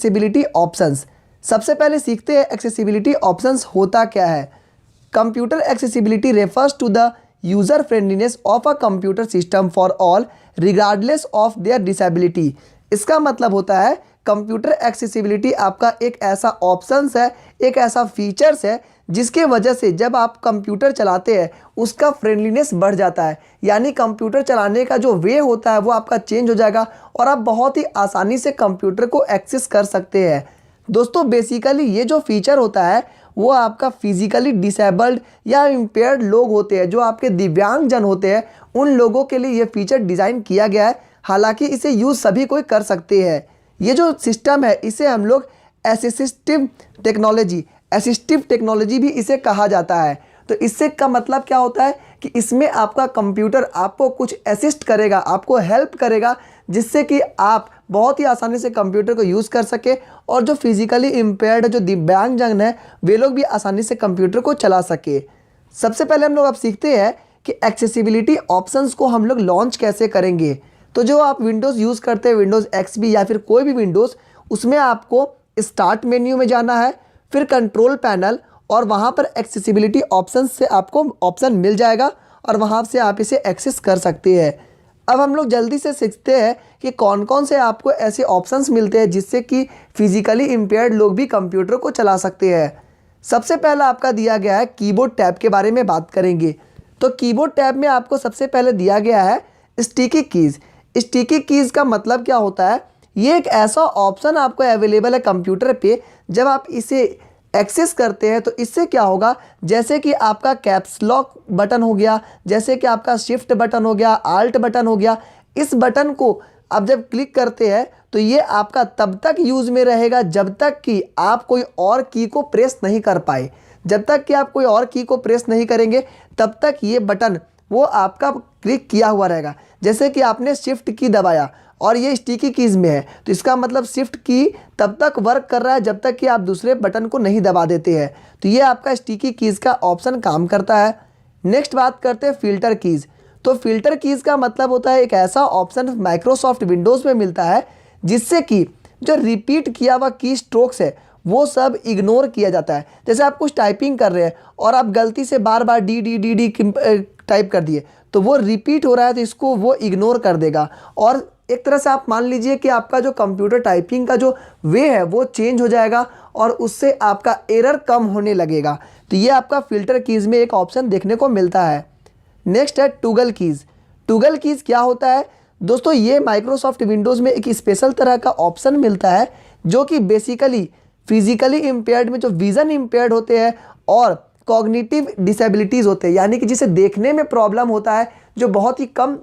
Accessibility options. सबसे पहले सीखते हैं एक्सेसिबिलिटी ऑप्शंस होता क्या है। Computer accessibility refers to the user friendliness of a computer system for all regardless of their disability. इसका मतलब होता है कंप्यूटर एक्सेसिबिलिटी आपका एक ऐसा ऑप्शंस है, एक ऐसा फीचर्स है जिसके वजह से जब आप कंप्यूटर चलाते हैं उसका फ्रेंडलीनेस बढ़ जाता है, यानी कंप्यूटर चलाने का जो वे होता है वो आपका चेंज हो जाएगा और आप बहुत ही आसानी से कंप्यूटर को एक्सेस कर सकते हैं। दोस्तों बेसिकली ये जो फीचर होता है वो आपका फिजिकली डिसेबल्ड या इम्पेयर्ड लोग होते हैं, जो आपके दिव्यांगजन होते हैं, उन लोगों के लिए ये फीचर डिज़ाइन किया गया है। हालांकि इसे यूज़ सभी कोई कर सकते हैं। ये जो सिस्टम है इसे हम लोग असिस्टिव टेक्नोलॉजी भी इसे कहा जाता है। तो इससे का मतलब क्या होता है कि इसमें आपका कंप्यूटर आपको कुछ असिस्ट करेगा, आपको हेल्प करेगा, जिससे कि आप बहुत ही आसानी से कंप्यूटर को यूज़ कर सके और जो फिजिकली इम्पेयर्ड जो दिव्यांगजन है वे लोग भी आसानी से कंप्यूटर को चला सके। सबसे पहले हम लोग अब सीखते हैं कि एक्सेसिबिलिटी ऑप्शंस को हम लोग लॉन्च कैसे करेंगे। तो जो आप विंडोज़ यूज़ करते हैं, विंडोज़ एक्सपी या फिर कोई भी विंडोज़, उसमें आपको स्टार्ट मेन्यू में जाना है, फिर कंट्रोल पैनल, और वहाँ पर एक्सेसिबिलिटी ऑप्शंस से आपको ऑप्शन मिल जाएगा और वहाँ से आप इसे एक्सेस कर सकते हैं। अब हम लोग जल्दी से सीखते हैं कि कौन कौन से आपको ऐसे ऑप्शंस मिलते हैं जिससे कि फिजिकली इम्पेयर्ड लोग भी कंप्यूटर को चला सकते हैं। सबसे पहला आपका दिया गया है कीबोर्ड टैब के बारे में बात करेंगे। तो कीबोर्ड टैब में आपको सबसे पहले दिया गया है स्टिकी कीज़। स्टिकी कीज़ का मतलब क्या होता है, ये एक ऐसा ऑप्शन आपको अवेलेबल है कंप्यूटर पे। जब आप इसे एक्सेस करते हैं तो इससे क्या होगा, जैसे कि आपका कैप्स लॉक बटन हो गया, जैसे कि आपका शिफ्ट बटन हो गया, आल्ट बटन हो गया, इस बटन को आप जब क्लिक करते हैं तो ये आपका तब तक यूज़ में रहेगा जब तक कि आप कोई और की को प्रेस नहीं कर पाए। जब तक कि आप कोई और की को प्रेस नहीं करेंगे तब तक ये बटन वो आपका क्लिक किया हुआ रहेगा। जैसे कि आपने शिफ्ट की दबाया और ये स्टिकी कीज़ में है तो इसका मतलब शिफ्ट की तब तक वर्क कर रहा है जब तक कि आप दूसरे बटन को नहीं दबा देते हैं। तो ये आपका स्टिकी कीज़ का ऑप्शन काम करता है। नेक्स्ट बात करते हैं फ़िल्टर कीज़। तो फ़िल्टर कीज़ का मतलब होता है एक ऐसा ऑप्शन माइक्रोसॉफ्ट विंडोज़ में मिलता है जिससे कि जो रिपीट किया हुआ की स्ट्रोक्स है वो सब इग्नोर किया जाता है। जैसे आप कुछ टाइपिंग कर रहे हैं और आप गलती से बार बार D D D D type कर दिए तो वो रिपीट हो रहा है तो इसको वो इग्नोर कर देगा। और एक तरह से आप मान लीजिए कि आपका जो कंप्यूटर टाइपिंग का जो वे है वो चेंज हो जाएगा और उससे आपका एरर कम होने लगेगा। तो ये आपका फ़िल्टर कीज़ में एक ऑप्शन देखने को मिलता है। नेक्स्ट है टूगल कीज़। टूगल कीज़ क्या होता है दोस्तों, ये माइक्रोसॉफ्ट विंडोज़ में एक स्पेशल तरह का ऑप्शन मिलता है जो कि बेसिकली फिजिकली इम्पेयर्ड में जो विज़न इम्पेयर्ड होते हैं और कॉग्निटिव डिसेबिलिटीज़ होते हैं, यानी कि जिसे देखने में प्रॉब्लम होता है, जो बहुत ही कम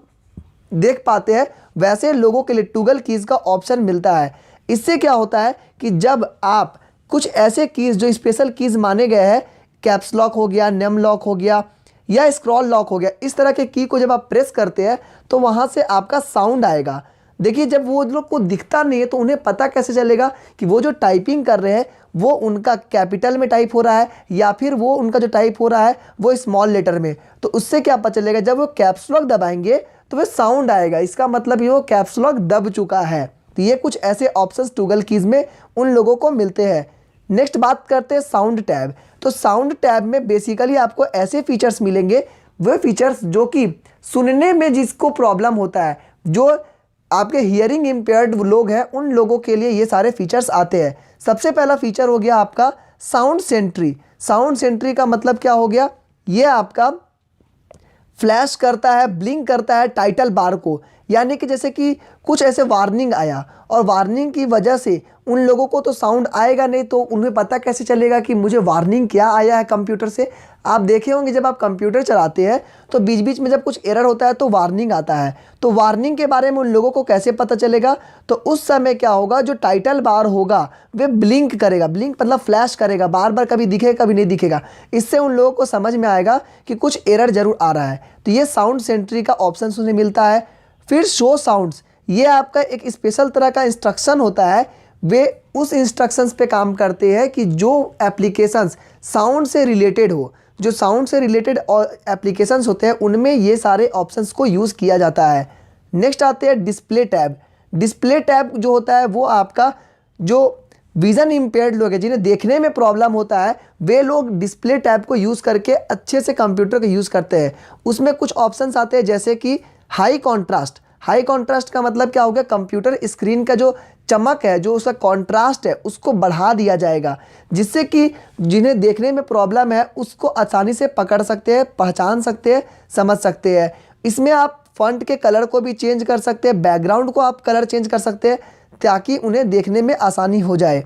देख पाते हैं, वैसे लोगों के लिए टूगल कीज़ का ऑप्शन मिलता है। इससे क्या होता है कि जब आप कुछ ऐसे कीज़ जो स्पेशल कीज़ माने गए हैं, कैप्स लॉक हो गया, नेम लॉक हो गया या स्क्रॉल लॉक हो गया, इस तरह के की को जब आप प्रेस करते हैं तो वहाँ से आपका साउंड आएगा। देखिए जब वो लोग को दिखता नहीं है तो उन्हें पता कैसे चलेगा कि वो जो टाइपिंग कर रहे हैं वो उनका कैपिटल में टाइप हो रहा है या फिर वो उनका जो टाइप हो रहा है वो स्मॉल लेटर में। तो उससे क्या पता चलेगा, जब वो कैप्स लॉक दबाएंगे तो वह साउंड आएगा, इसका मतलब ये वो कैप्स लॉक दब चुका है। तो ये कुछ ऐसे ऑप्शंस टूगल कीज़ में उन लोगों को मिलते हैं। नेक्स्ट बात करते हैं साउंड टैब। तो साउंड टैब में बेसिकली आपको ऐसे फीचर्स मिलेंगे, वो फीचर्स जो कि सुनने में जिसको प्रॉब्लम होता है, जो आपके हियरिंग इम्पेयर्ड लोग हैं, उन लोगों के लिए ये सारे फीचर्स आते हैं। सबसे पहला फीचर हो गया आपका साउंड सेंट्री। साउंड सेंट्री का मतलब क्या हो गया, ये आपका फ्लैश करता है, ब्लिंक करता है टाइटल बार को, यानी कि जैसे कि कुछ ऐसे वार्निंग आया और वार्निंग की वजह से उन लोगों को तो साउंड आएगा नहीं, तो उन्हें पता कैसे चलेगा कि मुझे वार्निंग क्या आया है कंप्यूटर से। आप देखे होंगे जब आप कंप्यूटर चलाते हैं तो बीच बीच में जब कुछ एरर होता है तो वार्निंग आता है। तो वार्निंग के बारे में उन लोगों को कैसे पता चलेगा, तो उस समय क्या होगा, जो टाइटल बार होगा वे ब्लिंक करेगा। ब्लिंक मतलब फ्लैश करेगा, बार बार कभी दिखेगा कभी नहीं दिखेगा। इससे उन लोगों को समझ में आएगा कि कुछ एरर जरूर आ रहा है। तो ये साउंड सेंट्री का ऑप्शन उन्हें मिलता है। फिर शो साउंड्स, ये आपका एक स्पेशल तरह का इंस्ट्रक्शन होता है। वे उस इंस्ट्रक्शंस पे काम करते हैं कि जो एप्लीकेशंस साउंड से रिलेटेड हो, जो साउंड से रिलेटेड एप्लीकेशंस होते हैं उनमें ये सारे ऑप्शंस को यूज़ किया जाता है। नेक्स्ट आते हैं डिस्प्ले टैब। डिस्प्ले टैब जो होता है वो आपका जो विज़न इम्पेयर्ड लोग हैं, जिन्हें देखने में प्रॉब्लम होता है, वे लोग डिस्प्ले टैब को यूज़ करके अच्छे से कंप्यूटर का यूज़ करते हैं। उसमें कुछ ऑप्शंस आते हैं जैसे कि हाई कॉन्ट्रास्ट। हाई कॉन्ट्रास्ट का मतलब क्या हो गया, कंप्यूटर स्क्रीन का जो चमक है, जो उसका कॉन्ट्रास्ट है, उसको बढ़ा दिया जाएगा, जिससे कि जिन्हें देखने में प्रॉब्लम है उसको आसानी से पकड़ सकते हैं, पहचान सकते हैं, समझ सकते हैं। इसमें आप फॉन्ट के कलर को भी चेंज कर सकते हैं, बैकग्राउंड को आप कलर चेंज कर सकते हैं ताकि उन्हें देखने में आसानी हो जाए।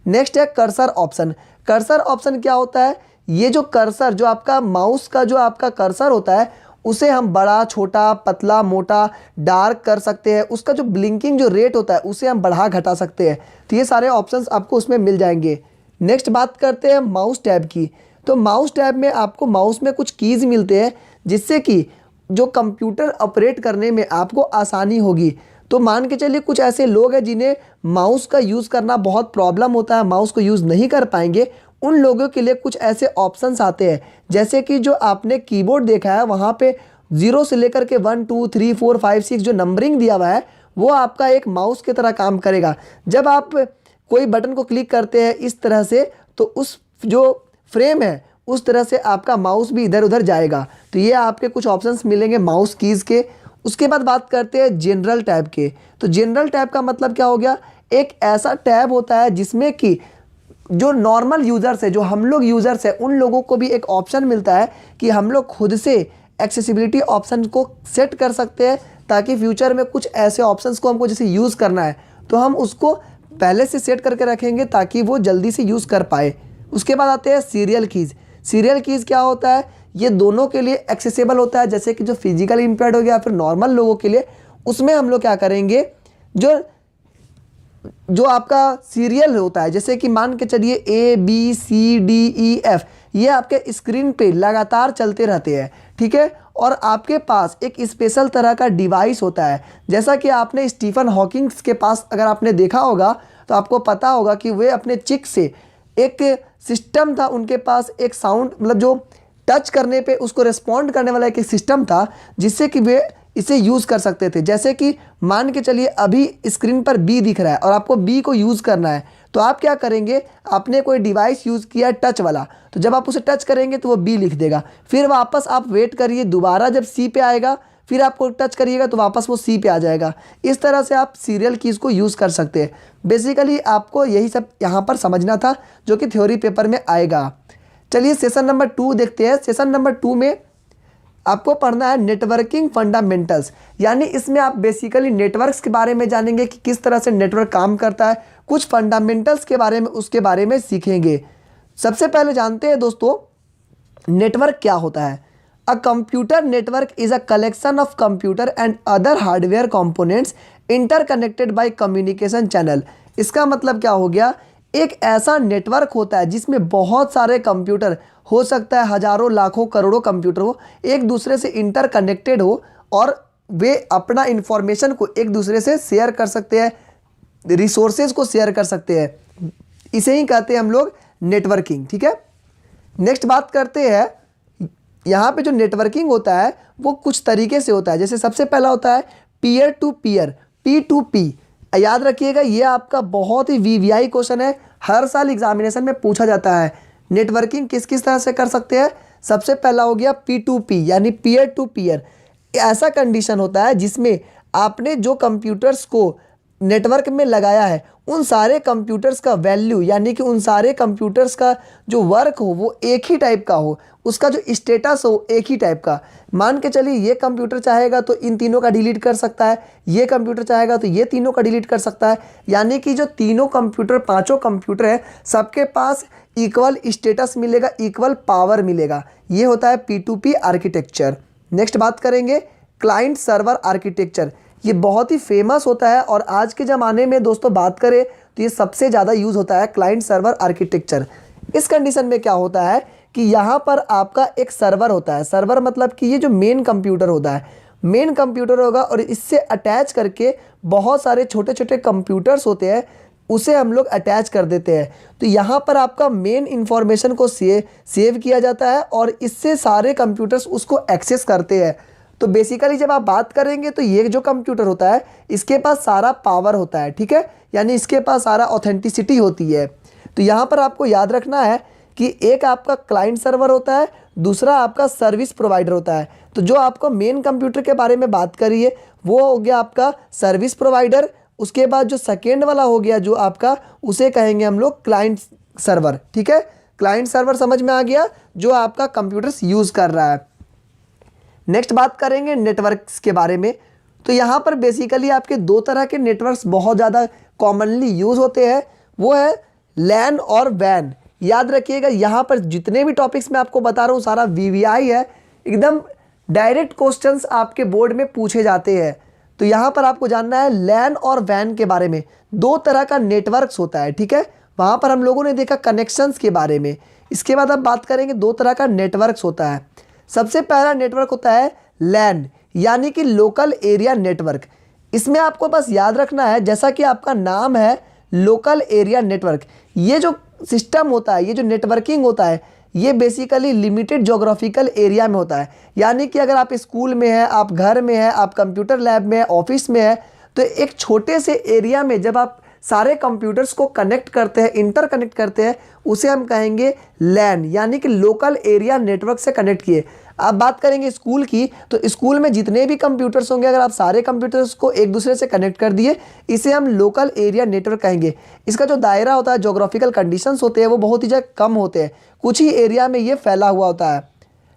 नेक्स्ट है कर्सर ऑप्शन। कर्सर ऑप्शन क्या होता है, ये जो कर्सर, जो आपका माउस का जो आपका कर्सर होता है, उसे हम बड़ा, छोटा, पतला, मोटा, डार्क कर सकते हैं। उसका जो ब्लिंकिंग जो रेट होता है उसे हम बढ़ा घटा सकते हैं। तो ये सारे ऑप्शंस आपको उसमें मिल जाएंगे। नेक्स्ट बात करते हैं माउस टैब की। तो माउस टैब में आपको माउस में कुछ कीज़ मिलते हैं जिससे कि जो कंप्यूटर ऑपरेट करने में आपको आसानी होगी। तो मान के चलिए कुछ ऐसे लोग हैं जिन्हें माउस का यूज़ करना बहुत प्रॉब्लम होता है, माउस को यूज़ नहीं कर पाएंगे, उन लोगों के लिए कुछ ऐसे ऑप्शंस आते हैं जैसे कि जो आपने कीबोर्ड देखा है वहाँ पे 0 से लेकर के 1 2 3 4 5 6 जो नंबरिंग दिया हुआ है वो आपका एक माउस की तरह काम करेगा। जब आप कोई बटन को क्लिक करते हैं इस तरह से, तो उस जो फ्रेम है उस तरह से आपका माउस भी इधर उधर जाएगा। तो ये आपके कुछ ऑप्शंस मिलेंगे माउस कीज़ के। उसके बाद बात करते हैं जनरल टैब के। तो जनरल टैब का मतलब क्या हो गया, एक ऐसा टैब होता है जिसमें कि जो नॉर्मल यूज़र्स है, जो हम लोग यूज़र्स हैं, उन लोगों को भी एक ऑप्शन मिलता है कि हम लोग खुद से एक्सेसिबिलिटी ऑप्शन को सेट कर सकते हैं ताकि फ्यूचर में कुछ ऐसे ऑप्शंस को हमको जैसे यूज़ करना है तो हम उसको पहले से सेट करके रखेंगे ताकि वो जल्दी से यूज़ कर पाए। उसके बाद आते हैं सीरियल कीज़। सीरियल कीज़ क्या होता है, ये दोनों के लिए एक्सेसिबल होता है, जैसे कि जो फिजिकल इम्पेयर्ड हो गया या फिर नॉर्मल लोगों के लिए। उसमें हम लोग क्या करेंगे, जो आपका सीरियल होता है, जैसे कि मान के चलिए ABCDEF, ये आपके स्क्रीन पे लगातार चलते रहते हैं, ठीक है। और आपके पास एक स्पेशल तरह का डिवाइस होता है, जैसा कि आपने स्टीफन हॉकिंग्स के पास अगर आपने देखा होगा तो आपको पता होगा कि वे अपने चिक से एक सिस्टम था, उनके पास एक साउंड, मतलब जो टच करने पे उसको रिस्पॉन्ड करने वाला एक सिस्टम था जिससे कि वे इसे यूज़ कर सकते थे। जैसे कि मान के चलिए अभी स्क्रीन पर बी दिख रहा है और आपको बी को यूज़ करना है, तो आप क्या करेंगे, आपने कोई डिवाइस यूज़ किया टच वाला, तो जब आप उसे टच करेंगे तो वो बी लिख देगा। फिर वापस आप वेट करिए, दोबारा जब सी पे आएगा फिर आपको टच करिएगा तो वापस वो सी पे आ जाएगा। इस तरह से आप सीरियल कीज़ को यूज़ कर सकते हैं। बेसिकली आपको यही सब यहाँ पर समझना था जो कि थ्योरी पेपर में आएगा। चलिए सेशन नंबर 2 देखते हैं। सेशन नंबर 2 में आपको पढ़ना है नेटवर्किंग फंडामेंटल्स, यानी इसमें आप बेसिकली नेटवर्क्स के बारे में जानेंगे कि किस तरह से नेटवर्क काम करता है, कुछ फंडामेंटल्स के बारे में उसके बारे में सीखेंगे। सबसे पहले जानते हैं दोस्तों नेटवर्क क्या होता है। A computer network is a collection of computer and other hardware components interconnected by communication channel. इसका मतलब क्या हो गया, एक ऐसा नेटवर्क होता है जिसमें बहुत सारे कंप्यूटर, हो सकता है हजारों लाखों करोड़ों कंप्यूटर हो, एक दूसरे से इंटरकनेक्टेड हो और वे अपना इंफॉर्मेशन को एक दूसरे से शेयर कर सकते हैं, रिसोर्सेज को शेयर कर सकते हैं। इसे ही कहते हैं हम लोग नेटवर्किंग, ठीक है। नेक्स्ट बात करते हैं, यहाँ पे जो नेटवर्किंग होता है वो कुछ तरीके से होता है। जैसे सबसे पहला होता है पीयर टू पीयर, P2P। याद रखिएगा ये आपका बहुत ही VVI क्वेश्चन है, हर साल एग्जामिनेशन में पूछा जाता है। नेटवर्किंग किस किस तरह से कर सकते हैं। सबसे पहला हो गया P2P यानी पीयर टू पीयर। ऐसा कंडीशन होता है जिसमें आपने जो कंप्यूटर्स को नेटवर्क में लगाया है उन सारे कंप्यूटर्स का वैल्यू, यानी कि उन सारे कंप्यूटर्स का जो वर्क हो वो एक ही टाइप का हो, उसका जो स्टेटस हो एक ही टाइप का। मान के चलिए ये कंप्यूटर चाहेगा तो इन तीनों का डिलीट कर सकता है, ये कंप्यूटर चाहेगा तो ये तीनों का डिलीट कर सकता है। यानी कि जो तीनों कंप्यूटर, पांचों कंप्यूटर है, सबके पास इक्वल स्टेटस मिलेगा, इक्वल पावर मिलेगा। ये होता है P2P आर्किटेक्चर। नेक्स्ट बात करेंगे क्लाइंट सर्वर आर्किटेक्चर। ये बहुत ही फेमस होता है और आज के ज़माने में दोस्तों बात करें तो ये सबसे ज़्यादा यूज़ होता है क्लाइंट सर्वर आर्किटेक्चर। इस कंडीशन में क्या होता है कि यहाँ पर आपका एक सर्वर होता है। सर्वर मतलब कि ये जो मेन कंप्यूटर होता है, मेन कंप्यूटर होगा और इससे अटैच करके बहुत सारे छोटे छोटे कंप्यूटर्स होते हैं, उसे हम लोग अटैच कर देते हैं। तो यहाँ पर आपका मेन इंफॉर्मेशन को सेव किया जाता है और इससे सारे कंप्यूटर्स उसको एक्सेस करते हैं। तो बेसिकली जब आप बात करेंगे तो ये जो कंप्यूटर होता है इसके पास सारा पावर होता है, ठीक है, यानी इसके पास सारा ऑथेंटिसिटी होती है। तो यहाँ पर आपको याद रखना है कि एक आपका क्लाइंट सर्वर होता है, दूसरा आपका सर्विस प्रोवाइडर होता है। तो जो आपको मेन कंप्यूटर के बारे में बात करी है वो हो गया आपका सर्विस प्रोवाइडर, उसके बाद जो सेकेंड वाला हो गया जो आपका, उसे कहेंगे हम लोग क्लाइंट सर्वर, ठीक है। क्लाइंट सर्वर समझ में आ गया, जो आपका कंप्यूटर्स यूज़ कर रहा है। नेक्स्ट बात करेंगे नेटवर्क्स के बारे में। तो यहाँ पर बेसिकली आपके दो तरह के नेटवर्क्स बहुत ज़्यादा कॉमनली यूज़ होते हैं, वो है लैन और वैन। याद रखिएगा यहाँ पर जितने भी टॉपिक्स मैं आपको बता रहा हूँ सारा वीवीआई है, एकदम डायरेक्ट क्वेश्चंस आपके बोर्ड में पूछे जाते हैं। तो यहाँ पर आपको जानना है लैन और वैन के बारे में। दो तरह का नेटवर्क्स होता है, ठीक है। वहाँ पर हम लोगों ने देखा कनेक्शंस के बारे में। इसके बाद अब बात करेंगे दो तरह का नेटवर्क्स होता है। सबसे पहला नेटवर्क होता है लैन, यानी कि लोकल एरिया नेटवर्क। इसमें आपको बस याद रखना है, जैसा कि आपका नाम है लोकल एरिया नेटवर्क, ये जो सिस्टम होता है, ये जो नेटवर्किंग होता है, ये बेसिकली लिमिटेड ज्योग्राफिकल एरिया में होता है। यानी कि अगर आप स्कूल में हैं, आप घर में हैं, आप कंप्यूटर लैब में हैं, ऑफिस में हैं, तो एक छोटे से एरिया में जब आप सारे कंप्यूटर्स को कनेक्ट करते हैं, इंटरकनेक्ट करते हैं, उसे हम कहेंगे लैन, यानी कि लोकल एरिया नेटवर्क से कनेक्ट किए। अब बात करेंगे स्कूल की, तो स्कूल में जितने भी कंप्यूटर्स होंगे, अगर आप सारे कंप्यूटर्स को एक दूसरे से कनेक्ट कर दिए, इसे हम लोकल एरिया नेटवर्क कहेंगे। इसका जो दायरा होता है, ज्योग्राफिकल कंडीशंस होते हैं, वो बहुत ही ज़्यादा कम होते हैं, कुछ ही एरिया में ये फैला हुआ होता है।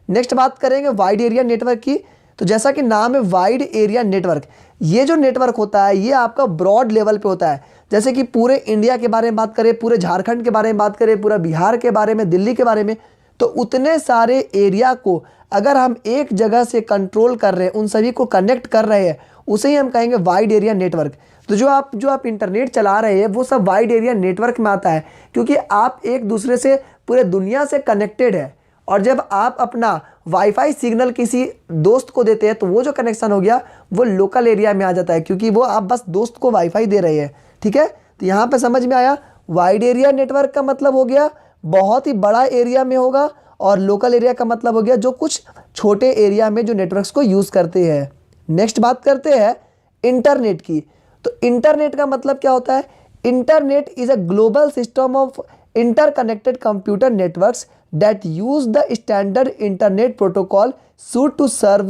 नेक्स्ट बात करेंगे वाइड एरिया नेटवर्क की। तो जैसा कि नाम है वाइड एरिया नेटवर्क, ये जो नेटवर्क होता है ये आपका ब्रॉड लेवल पे होता है। जैसे कि पूरे इंडिया के बारे में बात करें, पूरे झारखंड के बारे में बात करें, पूरा बिहार के बारे में, दिल्ली के बारे में, तो उतने सारे एरिया को अगर हम एक जगह से कंट्रोल कर रहे हैं, उन सभी को कनेक्ट कर रहे हैं, उसे ही हम कहेंगे वाइड एरिया नेटवर्क। तो जो आप इंटरनेट चला रहे हैं वो सब वाइड एरिया नेटवर्क में आता है, क्योंकि आप एक दूसरे से पूरे दुनिया से कनेक्टेड है। और जब आप अपना वाईफाई सिग्नल किसी दोस्त को देते हैं तो वो जो कनेक्शन हो गया वो लोकल एरिया में आ जाता है, क्योंकि वो आप बस दोस्त को वाईफाई दे रहे हैं, ठीक है। तो यहाँ पे समझ में आया, वाइड एरिया नेटवर्क का मतलब हो गया बहुत ही बड़ा एरिया में होगा, और लोकल एरिया का मतलब हो गया जो कुछ छोटे एरिया में जो नेटवर्क्स को यूज़ करते हैं। नेक्स्ट बात करते हैं इंटरनेट की। तो इंटरनेट का मतलब क्या होता है? Internet is a global system of interconnected computer networks that use the standard internet protocol suite to serve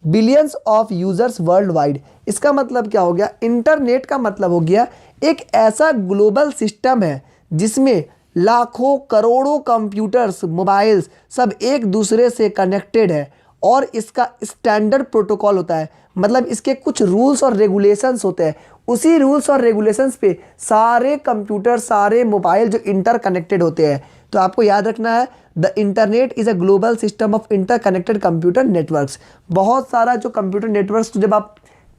billions of users worldwide। इसका मतलब क्या हो गया? इंटरनेट का मतलब हो गया एक ऐसा ग्लोबल सिस्टम है जिसमें लाखों करोड़ों कंप्यूटर्स, मोबाइल्स सब एक दूसरे से कनेक्टेड है, और इसका स्टैंडर्ड प्रोटोकॉल होता है, मतलब इसके कुछ रूल्स और रेगुलेशंस होते हैं। उसी रूल्स और रेगुलेशंस पे सारे कंप्यूटर, सारे मोबाइल जो इंटरकनेक्टेड होते हैं। तो आपको याद रखना है the internet is a global system of interconnected computer networks. बहुत सारा जो कंप्यूटर नेटवर्क्स जब आप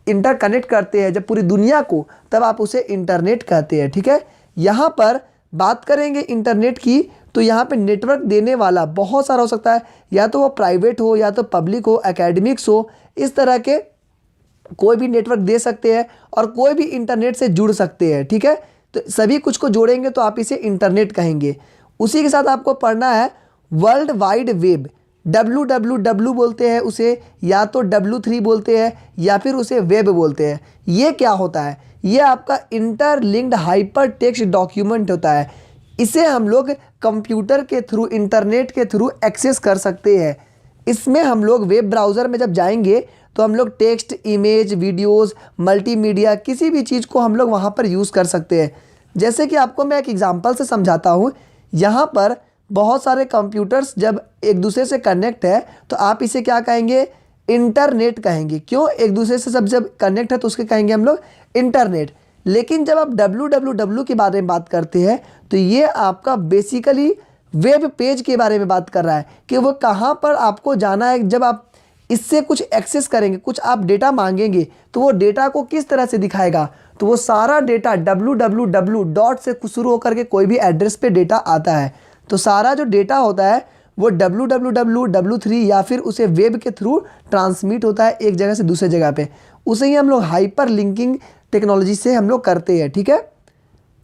इंटरकनेक्ट करते हैं जब पूरी दुनिया को, तब आप उसे इंटरनेट कहते हैं, ठीक है। यहाँ पर बात करेंगे इंटरनेट की, तो यहाँ पे नेटवर्क देने वाला बहुत सारा हो सकता है, या तो वो प्राइवेट हो, या तो पब्लिक हो, एकेडमिक्स हो, इस तरह के कोई भी नेटवर्क दे सकते हैं, और कोई भी इंटरनेट से जुड़ सकते हैं, ठीक है। तो सभी कुछ को जोड़ेंगे तो आप इसे इंटरनेट कहेंगे। उसी के साथ आपको पढ़ना है वर्ल्ड वाइड वेब, WWW बोलते हैं उसे, या तो W3 बोलते हैं, या फिर उसे वेब बोलते हैं। ये क्या होता है? ये आपका इंटरलिंक्ड हाइपर टेक्स्ट डॉक्यूमेंट होता है। इसे हम लोग कंप्यूटर के थ्रू, इंटरनेट के थ्रू एक्सेस कर सकते हैं। इसमें हम लोग वेब ब्राउज़र में जब जाएंगे तो हम लोग टेक्स्ट, इमेज, वीडियोस, मल्टीमीडिया, किसी भी चीज़ को हम लोग वहाँ पर यूज़ कर सकते हैं। जैसे कि आपको मैं एक एग्जांपल से समझाता हूँ। यहाँ पर बहुत सारे कंप्यूटर्स जब एक दूसरे से कनेक्ट है तो आप इसे क्या कहेंगे? इंटरनेट कहेंगे। क्यों? एक दूसरे से सब जब कनेक्ट है तो उसके कहेंगे हम लोग इंटरनेट। लेकिन जब आप WWW के बारे में बात करते हैं तो ये आपका बेसिकली वेब पेज के बारे में बात कर रहा है कि वो कहाँ पर आपको जाना है। जब आप इससे कुछ एक्सेस करेंगे, कुछ आप डेटा मांगेंगे, तो वो डेटा को किस तरह से दिखाएगा? तो वो सारा डेटा WWW डॉट से शुरू होकर के कोई भी एड्रेस पे डेटा आता है। तो सारा जो डेटा होता है वो WWW, W3 या फिर उसे वेब के थ्रू ट्रांसमिट होता है एक जगह से दूसरे जगह पे। उसे ही हम लोग हाइपर लिंकिंग टेक्नोलॉजी से हम लोग करते हैं, ठीक है।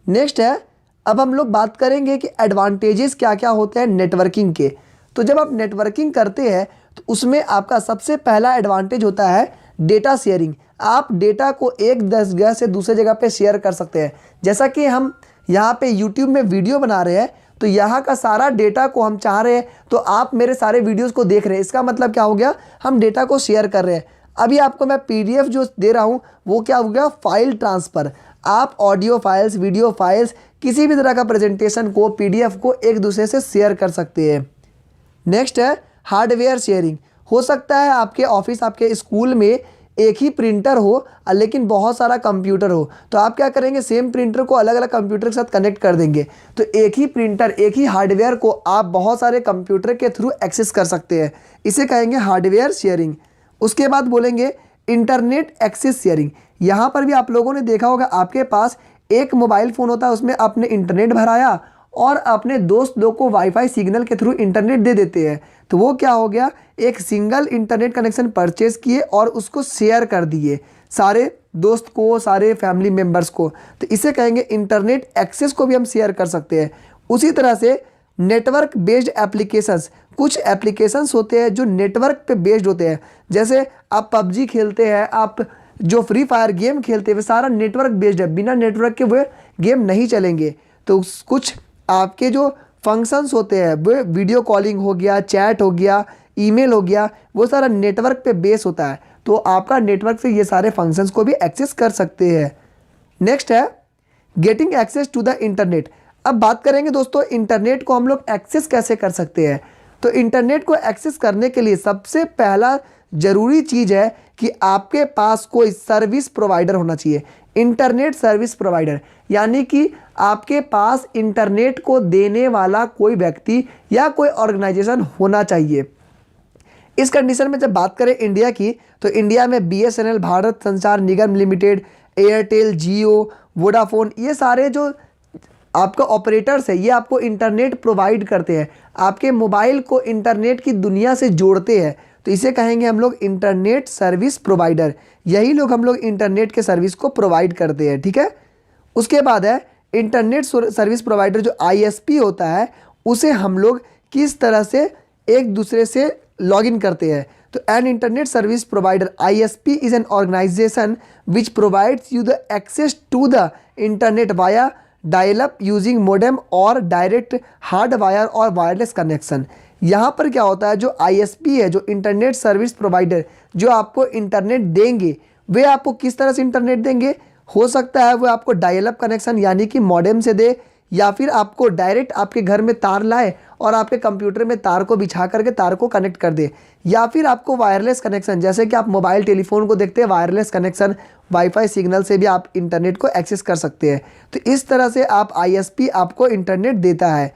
नेक्स्ट है, अब हम लोग बात करेंगे कि एडवांटेजेस क्या क्या होते हैं नेटवर्किंग के। तो जब आप नेटवर्किंग करते हैं तो उसमें आपका सबसे पहला एडवांटेज होता है डेटा शेयरिंग। आप डेटा को एक जगह से दूसरे जगह पे शेयर कर सकते हैं। जैसा कि हम यहाँ पे यूट्यूब में वीडियो बना रहे हैं, तो यहाँ का सारा डेटा को हम चाह रहे हैं, तो आप मेरे सारे वीडियोस को देख रहे हैं, इसका मतलब क्या हो गया, हम डेटा को शेयर कर रहे हैं। अभी आपको मैं पीडीएफ जो दे रहा हूँ वो क्या हो गया, फाइल ट्रांसफ़र। आप ऑडियो फाइल्स, वीडियो फाइल्स, किसी भी तरह का प्रेजेंटेशन को, पीडीएफ को एक दूसरे से शेयर कर सकते हैं। नेक्स्ट है हार्डवेयर शेयरिंग। हो सकता है आपके ऑफिस, आपके स्कूल में एक ही प्रिंटर हो लेकिन बहुत सारा कंप्यूटर हो, तो आप क्या करेंगे, सेम प्रिंटर को अलग अलग कंप्यूटर के साथ कनेक्ट कर देंगे, तो एक ही प्रिंटर, एक ही हार्डवेयर को आप बहुत सारे कंप्यूटर के थ्रू एक्सेस कर सकते हैं। इसे कहेंगे हार्डवेयर शेयरिंग। उसके बाद बोलेंगे इंटरनेट एक्सेस शेयरिंग। यहाँ पर भी आप लोगों ने देखा होगा, आपके पास एक मोबाइल फ़ोन होता है, उसमें आपने इंटरनेट भराया और अपने दोस्त लोग को वाईफाई सिग्नल के थ्रू इंटरनेट दे देते हैं, तो वो क्या हो गया, एक सिंगल इंटरनेट कनेक्शन परचेज किए और उसको शेयर कर दिए सारे दोस्त को, सारे फैमिली मेम्बर्स को, तो इसे कहेंगे इंटरनेट एक्सेस को भी हम शेयर कर सकते हैं। उसी तरह से नेटवर्क बेस्ड एप्लीकेशंस, कुछ एप्लीकेशंस होते हैं जो नेटवर्क पे बेस्ड होते हैं। जैसे आप पबजी खेलते हैं, आप जो फ्री फायर गेम खेलते हैं, वो सारा नेटवर्क बेस्ड है, बिना नेटवर्क के वो गेम नहीं चलेंगे। तो कुछ आपके जो फंक्शंस होते हैं, वो वीडियो कॉलिंग हो गया, चैट हो गया, ईमेल हो गया, वो सारा नेटवर्क पे बेस होता है, तो आपका नेटवर्क से ये सारे फंक्शंस को भी एक्सेस कर सकते हैं। नेक्स्ट है getting access to the internet. अब बात करेंगे दोस्तों, इंटरनेट को हम लोग एक्सेस कैसे कर सकते हैं। तो इंटरनेट को एक्सेस करने के लिए सबसे पहला ज़रूरी चीज़ है कि आपके पास कोई सर्विस प्रोवाइडर होना चाहिए। इंटरनेट सर्विस प्रोवाइडर यानी कि आपके पास इंटरनेट को देने वाला कोई व्यक्ति या कोई ऑर्गेनाइजेशन होना चाहिए। इस कंडीशन में जब बात करें इंडिया की, तो इंडिया में बीएसएनएल, भारत संचार निगम लिमिटेड, एयरटेल, जियो, वोडाफोन, ये सारे जो आपका ऑपरेटर्स है, ये आपको इंटरनेट प्रोवाइड करते हैं, आपके मोबाइल को इंटरनेट की दुनिया से जोड़ते हैं, तो इसे कहेंगे हम लोग इंटरनेट सर्विस प्रोवाइडर। यही लोग हम लोग इंटरनेट के सर्विस को प्रोवाइड करते हैं, ठीक है। उसके बाद है इंटरनेट सर्विस प्रोवाइडर, जो आईएसपी होता है, उसे हम लोग किस तरह से एक दूसरे से लॉगिन करते हैं। तो an internet service provider, ISP is an organisation which provides you the access to the internet via dial up using modem और डायरेक्ट हार्ड वायर और वायरलेस कनेक्शन। यहाँ पर क्या होता है, जो आईएसपी है, जो इंटरनेट सर्विस प्रोवाइडर, जो आपको इंटरनेट देंगे, वे आपको किस तरह से इंटरनेट देंगे। हो सकता है वो आपको डायल अप कनेक्शन यानी कि मॉडेम से दे, या फिर आपको डायरेक्ट आपके घर में तार लाए और आपके कंप्यूटर में तार को बिछा करके तार को कनेक्ट कर दे, या फिर आपको वायरलेस कनेक्शन, जैसे कि आप मोबाइल टेलीफोन को देखते हैं, वायरलेस कनेक्शन, वाईफाई सिग्नल से भी आप इंटरनेट को एक्सेस कर सकते हैं। तो इस तरह से आप आईएसपी आपको इंटरनेट देता है।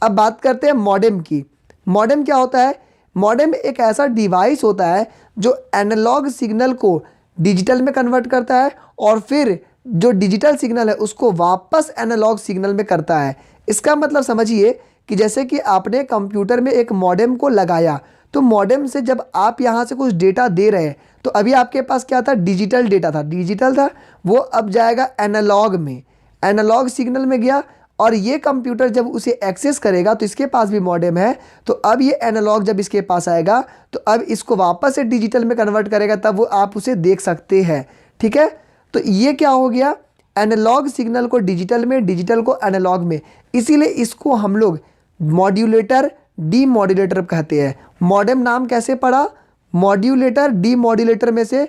अब बात करते हैं मॉडेम की। मॉडेम क्या होता है, मॉडेम एक ऐसा डिवाइस होता है जो एनालॉग सिग्नल को डिजिटल में कन्वर्ट करता है और फिर जो डिजिटल सिग्नल है उसको वापस एनालॉग सिग्नल में करता है। इसका मतलब समझिए कि जैसे कि आपने कंप्यूटर में एक मॉडेम को लगाया, तो मॉडेम से जब आप यहाँ से कुछ डेटा दे रहे हैं, तो अभी आपके पास क्या था, डिजिटल डेटा था, डिजिटल था, वो अब जाएगा एनालॉग में, एनालॉग सिग्नल में गया, और ये कंप्यूटर जब उसे एक्सेस करेगा, तो इसके पास भी मॉडेम है, तो अब ये एनालॉग जब इसके पास आएगा, तो अब इसको वापस से डिजिटल में कन्वर्ट करेगा, तब वो आप उसे देख सकते हैं, ठीक है। तो ये क्या हो गया, एनालॉग सिग्नल को डिजिटल में, डिजिटल को एनालॉग में, इसीलिए इसको हम लोग मॉड्यूलेटर, डीमॉड्यूलेटर कहते हैं। मॉडेम नाम कैसे पड़ा, मॉड्यूलेटर, डीमॉड्यूलेटर में से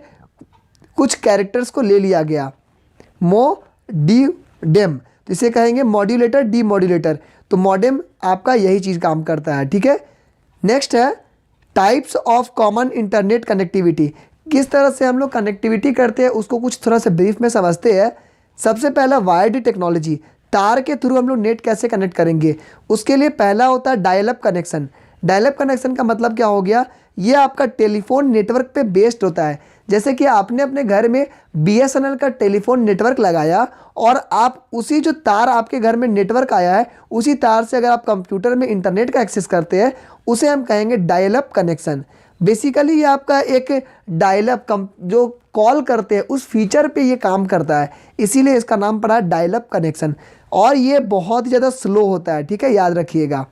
कुछ कैरेक्टर्स को ले लिया गया, डेम, तो इसे कहेंगे मॉड्यूलेटर, डीमॉड्यूलेटर। तो मॉडेम आपका यही चीज़ काम करता है, ठीक है। नेक्स्ट है types of common internet connectivity. किस तरह से हम लोग कनेक्टिविटी करते हैं उसको कुछ थोड़ा सा ब्रीफ में समझते हैं। सबसे पहला वायर्ड टेक्नोलॉजी, तार के थ्रू हम लोग नेट कैसे कनेक्ट करेंगे। उसके लिए पहला होता है dial up connection. Dial up connection का मतलब क्या हो गया, ये आपका टेलीफोन नेटवर्क पे बेस्ड होता है। जैसे कि आपने अपने घर में बीएसएनएल का टेलीफोन नेटवर्क लगाया और आप उसी जो तार आपके घर में नेटवर्क आया है, उसी तार से अगर आप कंप्यूटर में इंटरनेट का एक्सेस करते हैं, उसे हम कहेंगे डायल अप कनेक्शन। बेसिकली ये आपका एक डायल अप जो कॉल करते हैं उस फीचर पे ये काम करता है, इसीलिए इसका नाम पड़ा डायल अप कनेक्शन, और ये बहुत ही ज़्यादा स्लो होता है, ठीक है, याद रखिएगा।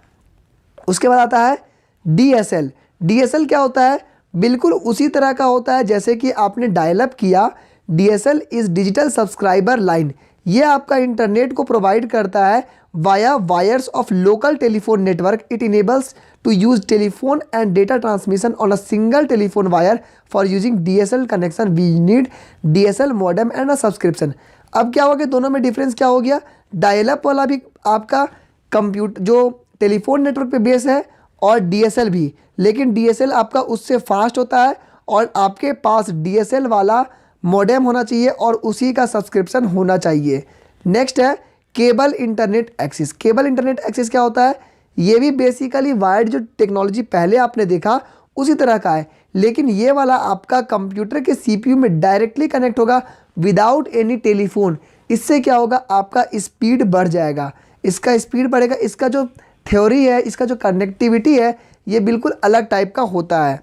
उसके बाद आता है डीएसएल। DSL क्या होता है? बिल्कुल उसी तरह का होता है जैसे कि आपने डायल अप किया। DSL is digital subscriber line. ये आपका इंटरनेट को प्रोवाइड करता है via wires of local telephone network. It enables to use telephone and data transmission on a single telephone wire. For using DSL connection we need DSL modem and a subscription. अब क्या हो गया, दोनों में difference क्या हो गया? Dial up वाला भी आपका कंप्यूटर जो टेलीफोन नेटवर्क पे बेस है और DSL भी, लेकिन DSL आपका उससे फास्ट होता है और आपके पास DSL वाला मॉडेम होना चाहिए और उसी का सब्सक्रिप्शन होना चाहिए। नेक्स्ट है cable internet access. Cable internet access क्या होता है? ये भी बेसिकली वायर्ड जो टेक्नोलॉजी पहले आपने देखा उसी तरह का है, लेकिन ये वाला आपका कंप्यूटर के CPU में डायरेक्टली कनेक्ट होगा विदाउट एनी टेलीफोन। इससे क्या होगा, आपका स्पीड बढ़ जाएगा, इसका स्पीड बढ़ेगा, इसका जो थ्योरी है, इसका जो कनेक्टिविटी है, ये बिल्कुल अलग टाइप का होता है।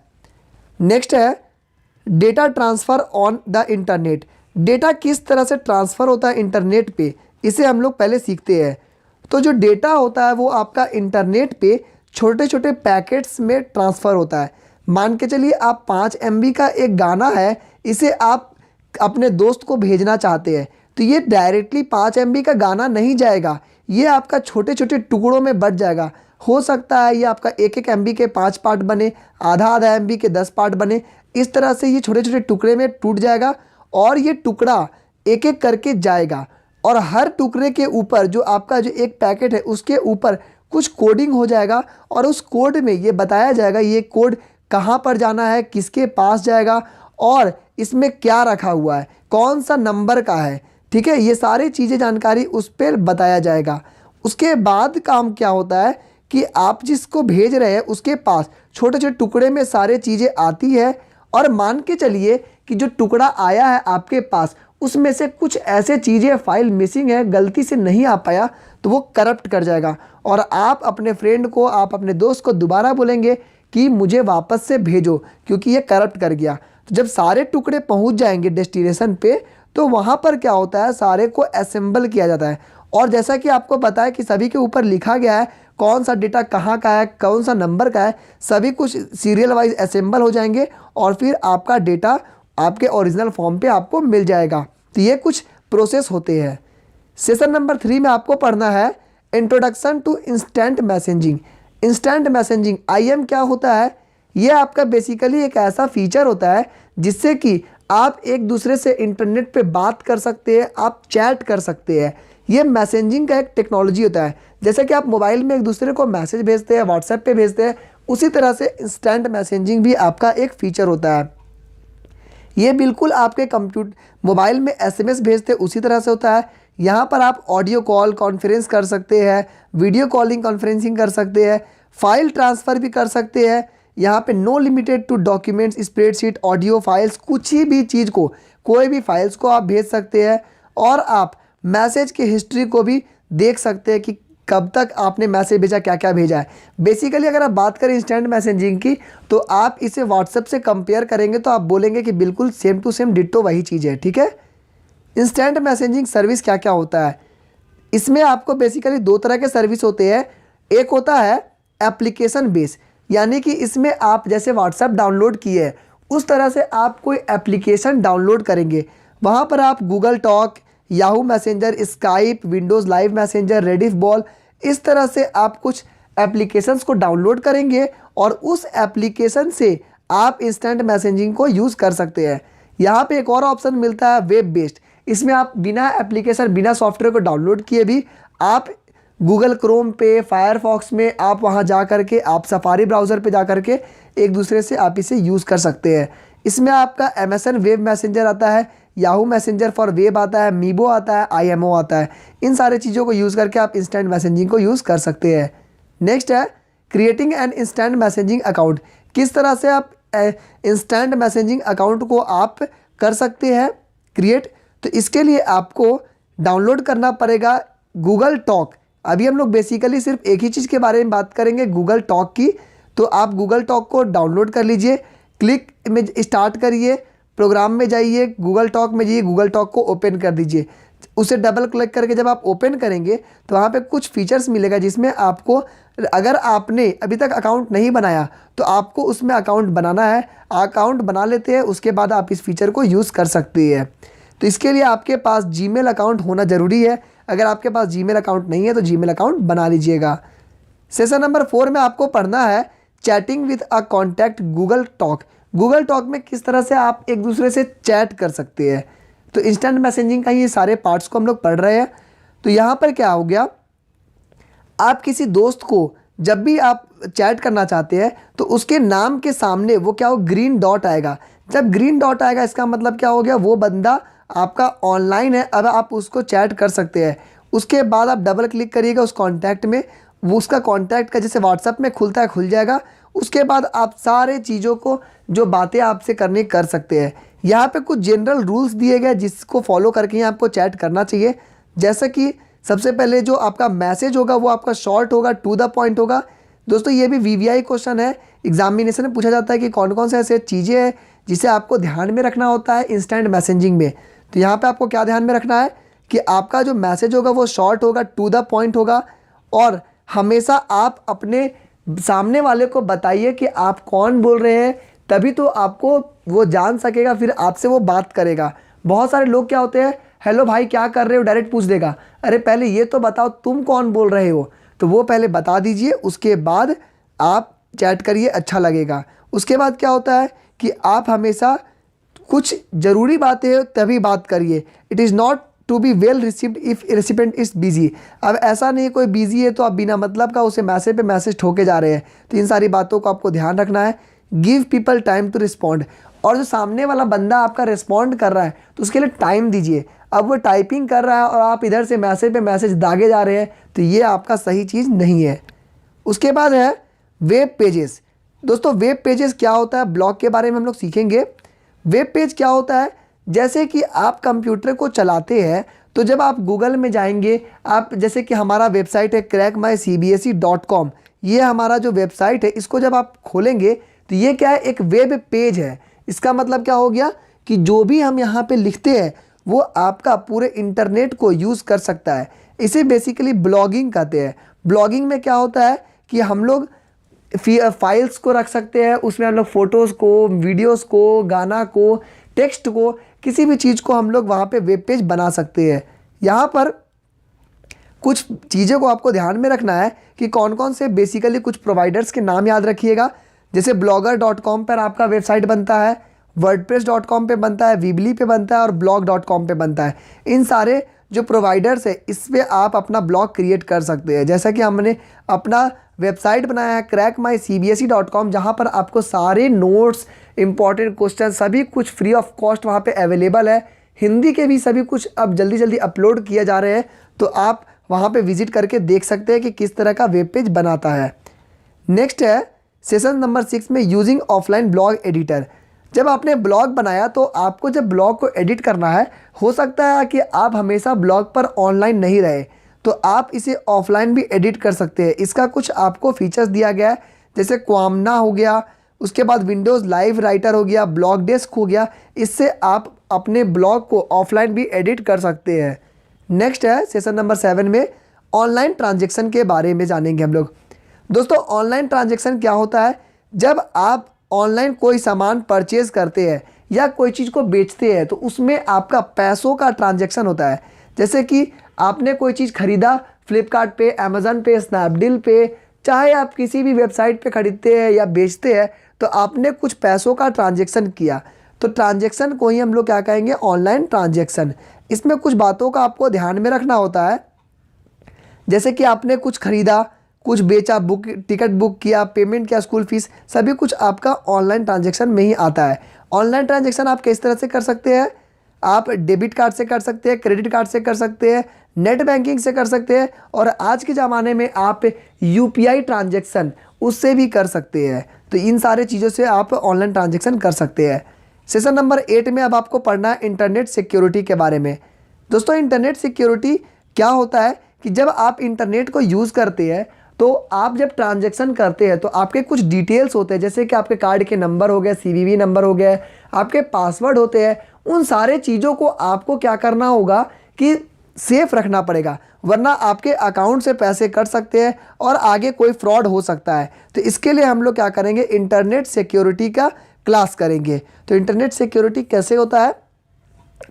नेक्स्ट है data transfer on the internet. Data किस तरह से ट्रांसफ़र होता है इंटरनेट पे, इसे हम लोग पहले सीखते हैं। तो जो डेटा होता है वो आपका इंटरनेट पे छोटे छोटे पैकेट्स में ट्रांसफ़र होता है। मान के चलिए आप 5 MB का एक गाना है, इसे आप अपने दोस्त को भेजना चाहते हैं, तो ये डायरेक्टली 5 MB का गाना नहीं जाएगा, ये आपका छोटे छोटे टुकड़ों में बट जाएगा। हो सकता है ये आपका 1-1 MB के 5 पार्ट बने, आधा MB के 10 पार्ट बने। इस तरह से ये छोटे छोटे टुकड़े में टूट जाएगा और ये टुकड़ा एक एक करके जाएगा और हर टुकड़े के ऊपर जो आपका जो एक पैकेट है उसके ऊपर कुछ कोडिंग हो जाएगा और उस कोड में ये बताया जाएगा ये कोड कहाँ पर जाना है, किसके पास जाएगा और इसमें क्या रखा हुआ है, कौन सा नंबर का है। ठीक है, ये सारी चीज़ें जानकारी उस पर बताया जाएगा। उसके बाद काम क्या होता है कि आप जिसको भेज रहे हैं उसके पास छोटे छोटे टुकड़े में सारे चीज़ें आती है और मान के चलिए कि जो टुकड़ा आया है आपके पास उसमें से कुछ ऐसे चीज़ें फाइल मिसिंग है, गलती से नहीं आ पाया, तो वो करप्ट कर जाएगा और आप अपने फ्रेंड को, आप अपने दोस्त को दोबारा बोलेंगे कि मुझे वापस से भेजो क्योंकि ये करप्ट कर गया। तो जब सारे टुकड़े पहुंच जाएंगे डेस्टिनेशन पे तो वहाँ पर क्या होता है, सारे को असेंबल किया जाता है और जैसा कि आपको पता है कि सभी के ऊपर लिखा गया है कौन सा डेटा कहाँ का है, कौन सा नंबर का है, सभी कुछ सीरियल वाइज असेंबल हो जाएंगे और फिर आपका डेटा आपके ओरिजिनल फॉर्म पे आपको मिल जाएगा। तो ये कुछ प्रोसेस होते हैं। सेशन नंबर 3 में आपको पढ़ना है introduction to instant messaging. Instant messaging IM क्या होता है? ये आपका बेसिकली एक ऐसा फीचर होता है जिससे कि आप एक दूसरे से इंटरनेट पे बात कर सकते हैं, आप चैट कर सकते हैं। ये मैसेजिंग का एक टेक्नोलॉजी होता है। जैसे कि आप मोबाइल में एक दूसरे को मैसेज भेजते हैं, व्हाट्सएप पे भेजते हैं, उसी तरह से इंस्टेंट मैसेजिंग भी आपका एक फीचर होता है। ये बिल्कुल आपके कंप्यूटर मोबाइल में SMS भेजते उसी तरह से होता है। यहाँ पर आप ऑडियो कॉल कॉन्फ्रेंस कर सकते हैं, वीडियो कॉलिंग कॉन्फ्रेंसिंग कर सकते हैं, फाइल ट्रांसफ़र भी कर सकते हैं। यहाँ पे no limited to documents, spreadsheet, audio files, कुछ ही भी चीज़ को, कोई भी फाइल्स को आप भेज सकते हैं और आप मैसेज की हिस्ट्री को भी देख सकते हैं कि कब तक आपने मैसेज भेजा, क्या क्या भेजा है। बेसिकली अगर आप बात करें इंस्टेंट मैसेजिंग की तो आप इसे व्हाट्सएप से कंपेयर करेंगे तो आप बोलेंगे कि बिल्कुल सेम टू सेम डिट्टो वही चीज़ है। ठीक है, इंस्टेंट मैसेजिंग सर्विस क्या क्या होता है? इसमें आपको बेसिकली 2 तरह के सर्विस होते हैं। एक होता है एप्लीकेशन बेस, यानी कि इसमें आप जैसे व्हाट्सएप डाउनलोड किए है उस तरह से आप कोई एप्लीकेशन डाउनलोड करेंगे। वहाँ पर आप Google talk, Yahoo messenger, Skype, Windows live messenger, Rediff ball, इस तरह से आप कुछ एप्लीकेशंस को डाउनलोड करेंगे और उस एप्लीकेशन से आप इंस्टेंट मैसेजिंग को यूज़ कर सकते हैं। यहाँ पे एक और ऑप्शन मिलता है वेब बेस्ड। इसमें आप बिना एप्लीकेशन, बिना सॉफ्टवेयर को डाउनलोड किए भी आप गूगल क्रोम पे, फायरफॉक्स में आप वहाँ जा कर के, आप सफारी ब्राउज़र पे जा कर के एक दूसरे से आप इसे यूज़ कर सकते हैं। इसमें आपका MSN वेब मैसेंजर आता है, याहू मैसेंजर फॉर वेब आता है, मीबो आता है, IMO आता है। इन सारे चीज़ों को यूज़ करके आप इंस्टेंट मैसेजिंग को यूज़ कर सकते हैं। नेक्स्ट है creating an instant messaging account. किस तरह से आप इंस्टेंट मैसेजिंग अकाउंट को आप कर सकते हैं क्रिएट? तो इसके लिए आपको डाउनलोड करना पड़ेगा गूगल टॉक। अभी हम लोग बेसिकली सिर्फ एक ही चीज़ के बारे में बात करेंगे, गूगल टॉक की। तो आप गूगल टॉक को डाउनलोड कर लीजिए, क्लिक में स्टार्ट करिए, प्रोग्राम में जाइए, गूगल टॉक में जाइए, गूगल टॉक को ओपन कर दीजिए। उसे डबल क्लिक करके जब आप ओपन करेंगे तो वहाँ पे कुछ फीचर्स मिलेगा, जिसमें आपको, अगर आपने अभी तक अकाउंट नहीं बनाया तो आपको उसमें अकाउंट बनाना है। अकाउंट बना लेते हैं, उसके बाद आप इस फीचर को यूज़ कर सकते हैं। तो इसके लिए आपके पास जीमेल अकाउंट होना ज़रूरी है। अगर आपके पास जीमेल अकाउंट नहीं है तो जीमेल अकाउंट बना लीजिएगा। सेशन नंबर 4 में आपको पढ़ना है chatting with a contact Google talk. Google talk में किस तरह से आप एक दूसरे से चैट कर सकते हैं। तो इंस्टेंट मैसेजिंग का ये सारे पार्ट्स को हम लोग पढ़ रहे हैं। तो यहाँ पर क्या हो गया, आप किसी दोस्त को जब भी आप चैट करना चाहते हैं तो उसके नाम के सामने वो क्या हो, ग्रीन डॉट आएगा। जब ग्रीन डॉट आएगा इसका मतलब क्या हो गया, वो बंदा आपका ऑनलाइन है, अब आप उसको चैट कर सकते हैं। उसके बाद आप डबल क्लिक करिएगा उस कॉन्टैक्ट में, वो उसका कॉन्टैक्ट का जैसे व्हाट्सएप में खुलता है खुल जाएगा। उसके बाद आप सारे चीज़ों को जो बातें आपसे करनी कर सकते हैं। यहाँ पे कुछ जनरल रूल्स दिए गए जिसको फॉलो करके ही आपको चैट करना चाहिए। जैसा कि सबसे पहले जो आपका मैसेज होगा वो आपका शॉर्ट होगा, टू द पॉइंट होगा। दोस्तों ये भी वीवीआई क्वेश्चन है, एग्जामिनेशन में पूछा जाता है कि कौन कौन से ऐसे चीज़ें हैं जिसे आपको ध्यान में रखना होता है इंस्टेंट मैसेजिंग में। तो यहाँ पे आपको क्या ध्यान में रखना है कि आपका जो मैसेज होगा वो शॉर्ट होगा, टू द पॉइंट होगा, और हमेशा आप अपने सामने वाले को बताइए कि आप कौन बोल रहे हैं, तभी तो आपको वो जान सकेगा, फिर आपसे वो बात करेगा। बहुत सारे लोग क्या होते हैं, हेलो भाई क्या कर रहे हो, डायरेक्ट पूछ देगा, अरे पहले ये तो बताओ तुम कौन बोल रहे हो। तो वो पहले बता दीजिए, उसके बाद आप चैट करिए, अच्छा लगेगा। उसके बाद क्या होता है कि आप हमेशा कुछ ज़रूरी बातें हो तभी बात करिए। It is not to be well received if recipient is busy. अब ऐसा नहीं कोई बिजी है तो आप बिना मतलब का उसे मैसेज पे मैसेज ठोके जा रहे हैं। तो इन सारी बातों को आपको ध्यान रखना है। Give people time to respond, और जो सामने वाला बंदा आपका रिस्पॉन्ड कर रहा है तो उसके लिए टाइम दीजिए। अब वो टाइपिंग कर रहा है और आप इधर से मैसेज पे मैसेज दागे जा रहे हैं, तो ये आपका सही चीज़ नहीं है। उसके बाद है वेब पेजेस। दोस्तों वेब पेजेस क्या होता है, ब्लॉग के बारे में हम लोग सीखेंगे। वेब पेज क्या होता है, जैसे कि आप कंप्यूटर को चलाते हैं तो जब आप गूगल में जाएंगे, आप जैसे कि हमारा वेबसाइट है crackmycbse.com, ये हमारा जो वेबसाइट है, इसको जब आप खोलेंगे तो ये क्या है, एक वेब पेज है। इसका मतलब क्या हो गया कि जो भी हम यहाँ पे लिखते हैं वो आपका पूरे इंटरनेट को यूज़ कर सकता है। इसे बेसिकली ब्लॉगिंग कहते हैं। ब्लॉगिंग में क्या होता है कि हम लोग फाइल्स को रख सकते हैं, उसमें हम लोग फ़ोटोज़ को, वीडियोज़ को, गाना को, टेक्स्ट को, किसी भी चीज़ को हम लोग वहाँ पे वेब पेज बना सकते हैं। यहाँ पर कुछ चीज़ों को आपको ध्यान में रखना है कि कौन कौन से, बेसिकली कुछ प्रोवाइडर्स के नाम याद रखिएगा। जैसे blogger.com पर आपका वेबसाइट बनता है, wordpress.com पे बनता है, वीबली पे बनता है और blog.com पे बनता है। इन सारे जो प्रोवाइडर्स है इस पर आप अपना ब्लॉग क्रिएट कर सकते हैं। जैसा कि हमने अपना वेबसाइट बनाया है crackmycbse.com, जहाँ पर आपको सारे नोट्स, इंपॉर्टेंट क्वेश्चन, सभी कुछ फ्री ऑफ कॉस्ट वहाँ पे अवेलेबल है। हिंदी के भी सभी कुछ अब जल्दी जल्दी अपलोड किए जा रहे हैं, तो आप वहाँ पे विजिट करके देख सकते हैं कि किस तरह का वेब पेज बनाता है। नेक्स्ट है सेशन नंबर 6 में यूजिंग ऑफलाइन ब्लॉग एडिटर। जब आपने ब्लॉग बनाया तो आपको जब ब्लॉग को एडिट करना है, हो सकता है कि आप हमेशा ब्लॉग पर ऑनलाइन नहीं रहे, तो आप इसे ऑफलाइन भी एडिट कर सकते हैं। इसका कुछ आपको फीचर्स दिया गया है, जैसे क्वामना हो गया, उसके बाद विंडोज़ लाइव राइटर हो गया, ब्लॉग डेस्क हो गया। इससे आप अपने ब्लॉग को ऑफलाइन भी एडिट कर सकते हैं। नेक्स्ट है सेशन नंबर 7 में ऑनलाइन ट्रांजेक्शन के बारे में जानेंगे हम लोग। दोस्तों ऑनलाइन ट्रांजेक्शन क्या होता है, जब आप ऑनलाइन कोई सामान परचेज करते हैं या कोई चीज़ को बेचते हैं तो उसमें आपका पैसों का ट्रांजैक्शन होता है। जैसे कि आपने कोई चीज़ खरीदा फ्लिपकार्ट पे, अमेज़न पे, स्नैपडील पे, चाहे आप किसी भी वेबसाइट पे खरीदते हैं या बेचते हैं, तो आपने कुछ पैसों का ट्रांजैक्शन किया, तो ट्रांजैक्शन को ही हम लोग क्या कहेंगे, ऑनलाइन ट्रांजैक्शन। इसमें कुछ बातों का आपको ध्यान में रखना होता है, जैसे कि आपने कुछ खरीदा, कुछ बेचा, बुक टिकट बुक किया, पेमेंट किया, स्कूल फीस, सभी कुछ आपका ऑनलाइन ट्रांजैक्शन में ही आता है। ऑनलाइन ट्रांजैक्शन आप किस तरह से कर सकते हैं, आप डेबिट कार्ड से कर सकते हैं, क्रेडिट कार्ड से कर सकते हैं, नेट बैंकिंग से कर सकते हैं, और आज के ज़माने में आप यूपीआई ट्रांजैक्शन उससे भी कर सकते हैं। तो इन सारे चीज़ों से आप ऑनलाइन ट्रांजैक्शन कर सकते हैं। सेशन नंबर 8 में अब आपको पढ़ना है इंटरनेट सिक्योरिटी के बारे में। दोस्तों इंटरनेट सिक्योरिटी क्या होता है कि जब आप इंटरनेट को यूज़ करते हैं तो आप जब ट्रांजैक्शन करते हैं तो आपके कुछ डिटेल्स होते हैं, जैसे कि आपके कार्ड के नंबर हो गए, सीवीवी नंबर हो गया, आपके पासवर्ड होते हैं। उन सारे चीज़ों को आपको क्या करना होगा कि सेफ रखना पड़ेगा, वरना आपके अकाउंट से पैसे कट सकते हैं और आगे कोई फ्रॉड हो सकता है। तो इसके लिए हम लोग क्या करेंगे, इंटरनेट सिक्योरिटी का क्लास करेंगे। तो इंटरनेट सिक्योरिटी कैसे होता है,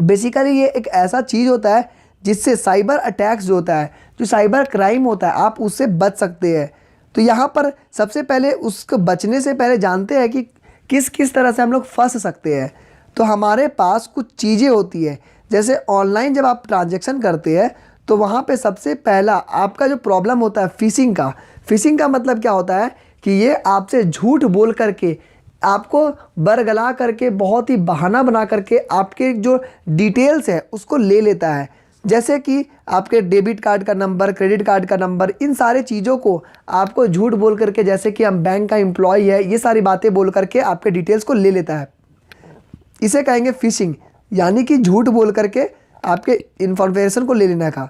बेसिकली ये एक ऐसा चीज़ होता है जिससे साइबर अटैक्स जो होता है, जो साइबर क्राइम होता है, आप उससे बच सकते हैं। तो यहाँ पर सबसे पहले उसको बचने से पहले जानते हैं कि किस किस तरह से हम लोग फंस सकते हैं। तो हमारे पास कुछ चीज़ें होती है, जैसे ऑनलाइन जब आप ट्रांजैक्शन करते हैं तो वहाँ पे सबसे पहला आपका जो प्रॉब्लम होता है फिशिंग का। फिशिंग का मतलब क्या होता है कि ये आपसे झूठ बोल करके, आपको बरगला करके, बहुत ही बहाना बना करके आपके जो डिटेल्स है उसको ले लेता है। जैसे कि आपके डेबिट कार्ड का नंबर, क्रेडिट कार्ड का नंबर, इन सारे चीज़ों को आपको झूठ बोल करके, जैसे कि हम बैंक का एम्प्लॉय है, ये सारी बातें बोल करके आपके डिटेल्स को ले लेता है। इसे कहेंगे फिशिंग, यानी कि झूठ बोल करके आपके इन्फॉर्मेशन को ले लेने का।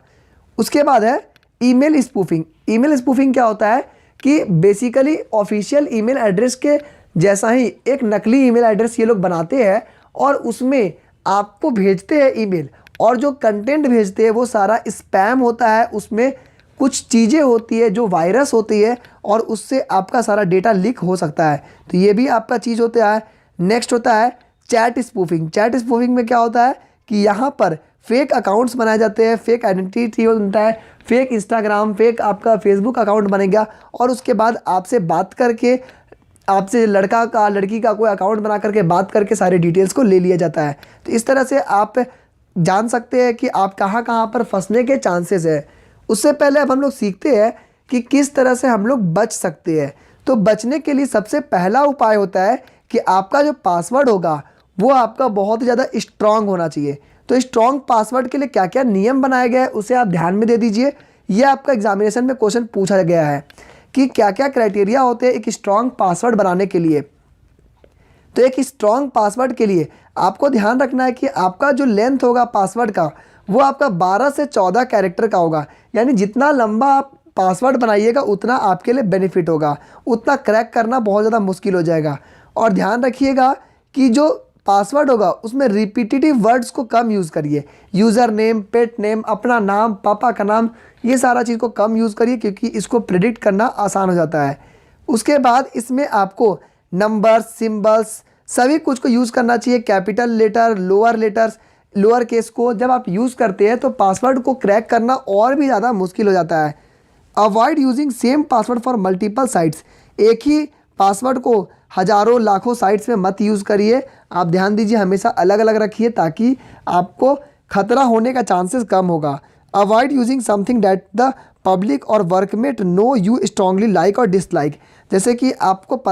उसके बाद है ईमेल स्पूफिंग। ईमेल स्पूफिंग क्या होता है कि बेसिकली ऑफिशियल ईमेल एड्रेस के जैसा ही एक नकली ईमेल एड्रेस ये लोग बनाते हैं और उसमें आपको भेजते हैं ईमेल, और जो कंटेंट भेजते हैं वो सारा स्पैम होता है। उसमें कुछ चीज़ें होती है जो वायरस होती है और उससे आपका सारा डेटा लीक हो सकता है। तो ये भी आपका चीज़ होता है। नेक्स्ट होता है चैट स्पूफिंग। चैट स्पूफिंग में क्या होता है कि यहाँ पर फेक अकाउंट्स बनाए जाते हैं, फेक आइडेंटिटी होता है, फेक इंस्टाग्राम, फेक आपका फेसबुक अकाउंट बनेगा और उसके बाद आपसे बात करके, आपसे लड़का का लड़की का कोई अकाउंट बना करके बात करके सारे डिटेल्स को ले लिया जाता है। तो इस तरह से आप जान सकते हैं कि आप कहाँ कहाँ पर फंसने के चांसेस है। उससे पहले अब हम लोग सीखते हैं कि किस तरह से हम लोग बच सकते हैं। तो बचने के लिए सबसे पहला उपाय होता है कि आपका जो पासवर्ड होगा वो आपका बहुत ही ज़्यादा स्ट्रांग होना चाहिए। तो स्ट्रांग पासवर्ड के लिए क्या क्या नियम बनाया गया है उसे आप ध्यान में दे दीजिए। ये आपका एग्जामिनेशन में क्वेश्चन पूछा गया है कि क्या क्या क्राइटेरिया होते हैं एक स्ट्रांग पासवर्ड बनाने के लिए। तो एक स्ट्रांग पासवर्ड के लिए आपको ध्यान रखना है कि आपका जो लेंथ होगा पासवर्ड का वो आपका 12 से 14 कैरेक्टर का होगा। यानी जितना लंबा आप पासवर्ड बनाइएगा उतना आपके लिए बेनिफिट होगा, उतना क्रैक करना बहुत ज़्यादा मुश्किल हो जाएगा। और ध्यान रखिएगा कि जो पासवर्ड होगा उसमें रिपीटेटिव वर्ड्स को कम यूज़ करिए। यूज़र नेम, पेट नेम, अपना नाम, पापा का नाम, ये सारा चीज़ को कम यूज़ करिए क्योंकि इसको प्रेडिक्ट करना आसान हो जाता है। उसके बाद इसमें आपको नंबर्स, सिंबल्स, सभी कुछ को यूज़ करना चाहिए। Capital letter, lower letters, lower case को जब आप यूज़ करते हैं तो पासवर्ड को क्रैक करना और भी ज़्यादा मुश्किल हो जाता है। Avoid using same password for multiple sites. एक ही पासवर्ड को हज़ारों लाखों साइट्स में मत यूज़ करिए। आप ध्यान दीजिए, हमेशा अलग अलग रखिए ताकि आपको खतरा होने का चांसेस कम होगा। Avoid using something that the public और workmate know you strongly like और डिसलाइक। जैसे कि आपको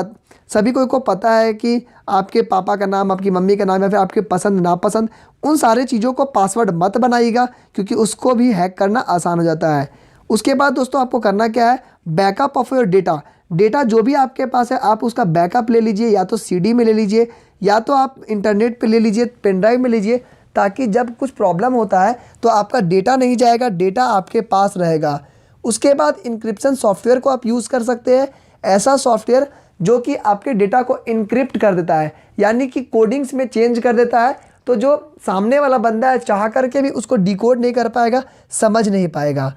सभी को पता है कि आपके पापा का नाम, आपकी मम्मी का नाम या फिर आपके पसंद नापसंद, उन सारे चीज़ों को पासवर्ड मत बनाइएगा क्योंकि उसको भी हैक करना आसान हो जाता है। उसके बाद दोस्तों आपको करना क्या है, backup of your data. Data जो भी आपके पास है आप उसका बैकअप ले लीजिए, या तो सीडी में ले लीजिए या तो आप इंटरनेट पे ले लीजिए, पेन ड्राइव में लीजिए, ताकि जब कुछ प्रॉब्लम होता है तो आपका डेटा नहीं जाएगा, डेटा आपके पास रहेगा। उसके बाद इंक्रिप्शन सॉफ्टवेयर को आप यूज़ कर सकते हैं। ऐसा सॉफ्टवेयर जो कि आपके डेटा को इनक्रिप्ट कर देता है, यानी कि कोडिंग्स में चेंज कर देता है, तो जो सामने वाला बंदा है चाह करके भी उसको डिकोड नहीं कर पाएगा, समझ नहीं पाएगा।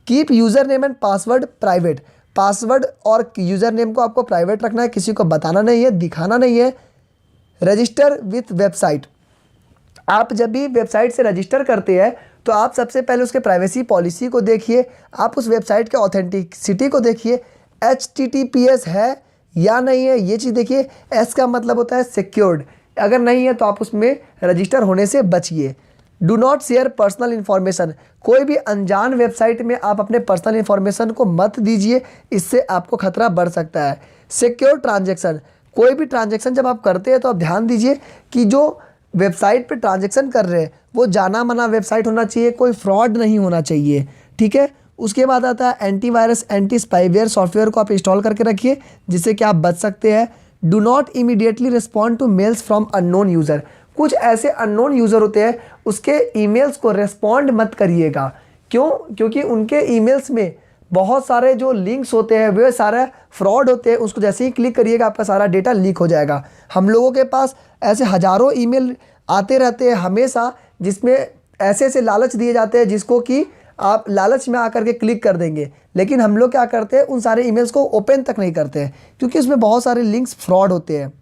Keep user name and password private. Password और यूज़र नेम को आपको प्राइवेट रखना है, किसी को बताना नहीं है, दिखाना नहीं है। Register with website. आप जब भी वेबसाइट से रजिस्टर करते हैं तो आप सबसे पहले उसके प्राइवेसी पॉलिसी को देखिए, आप उस वेबसाइट के ऑथेंटिसिटी को देखिए, HTTPS है या नहीं है ये चीज़ देखिए। S का मतलब होता है सिक्योर्ड, अगर नहीं है तो आप उसमें रजिस्टर होने से बचिए। Do not share personal information. कोई भी अनजान वेबसाइट में आप अपने पर्सनल इन्फॉर्मेशन को मत दीजिए, इससे आपको खतरा बढ़ सकता है। Secure transaction. कोई भी ट्रांजैक्शन जब आप करते हैं तो आप ध्यान दीजिए कि जो वेबसाइट पे ट्रांजैक्शन कर रहे हैं वो जाना माना वेबसाइट होना चाहिए, कोई फ्रॉड नहीं होना चाहिए, ठीक है। उसके बाद आता है एंटीवायरस, एंटी स्पाईवेयर सॉफ्टवेयर को आप इंस्टॉल करके रखिए जिससे कि आप बच सकते हैं। Do not immediately respond to mails from unknown user. कुछ ऐसे अननोन यूज़र होते हैं उसके ईमेल्स को रिस्पॉन्ड मत करिएगा। क्यों? क्योंकि उनके ईमेल्स में बहुत सारे जो लिंक्स होते हैं वे सारे फ्रॉड होते हैं, उसको जैसे ही क्लिक करिएगा आपका सारा डेटा लीक हो जाएगा। हम लोगों के पास ऐसे हज़ारों ईमेल आते रहते हैं हमेशा, जिसमें ऐसे ऐसे लालच दिए जाते हैं जिसको कि आप लालच में आकर के क्लिक कर देंगे, लेकिन हम लोग क्या करते हैं उन सारे ईमेल्स को ओपन तक नहीं करते हैं क्योंकि उसमें बहुत सारे लिंक्स फ्रॉड होते हैं।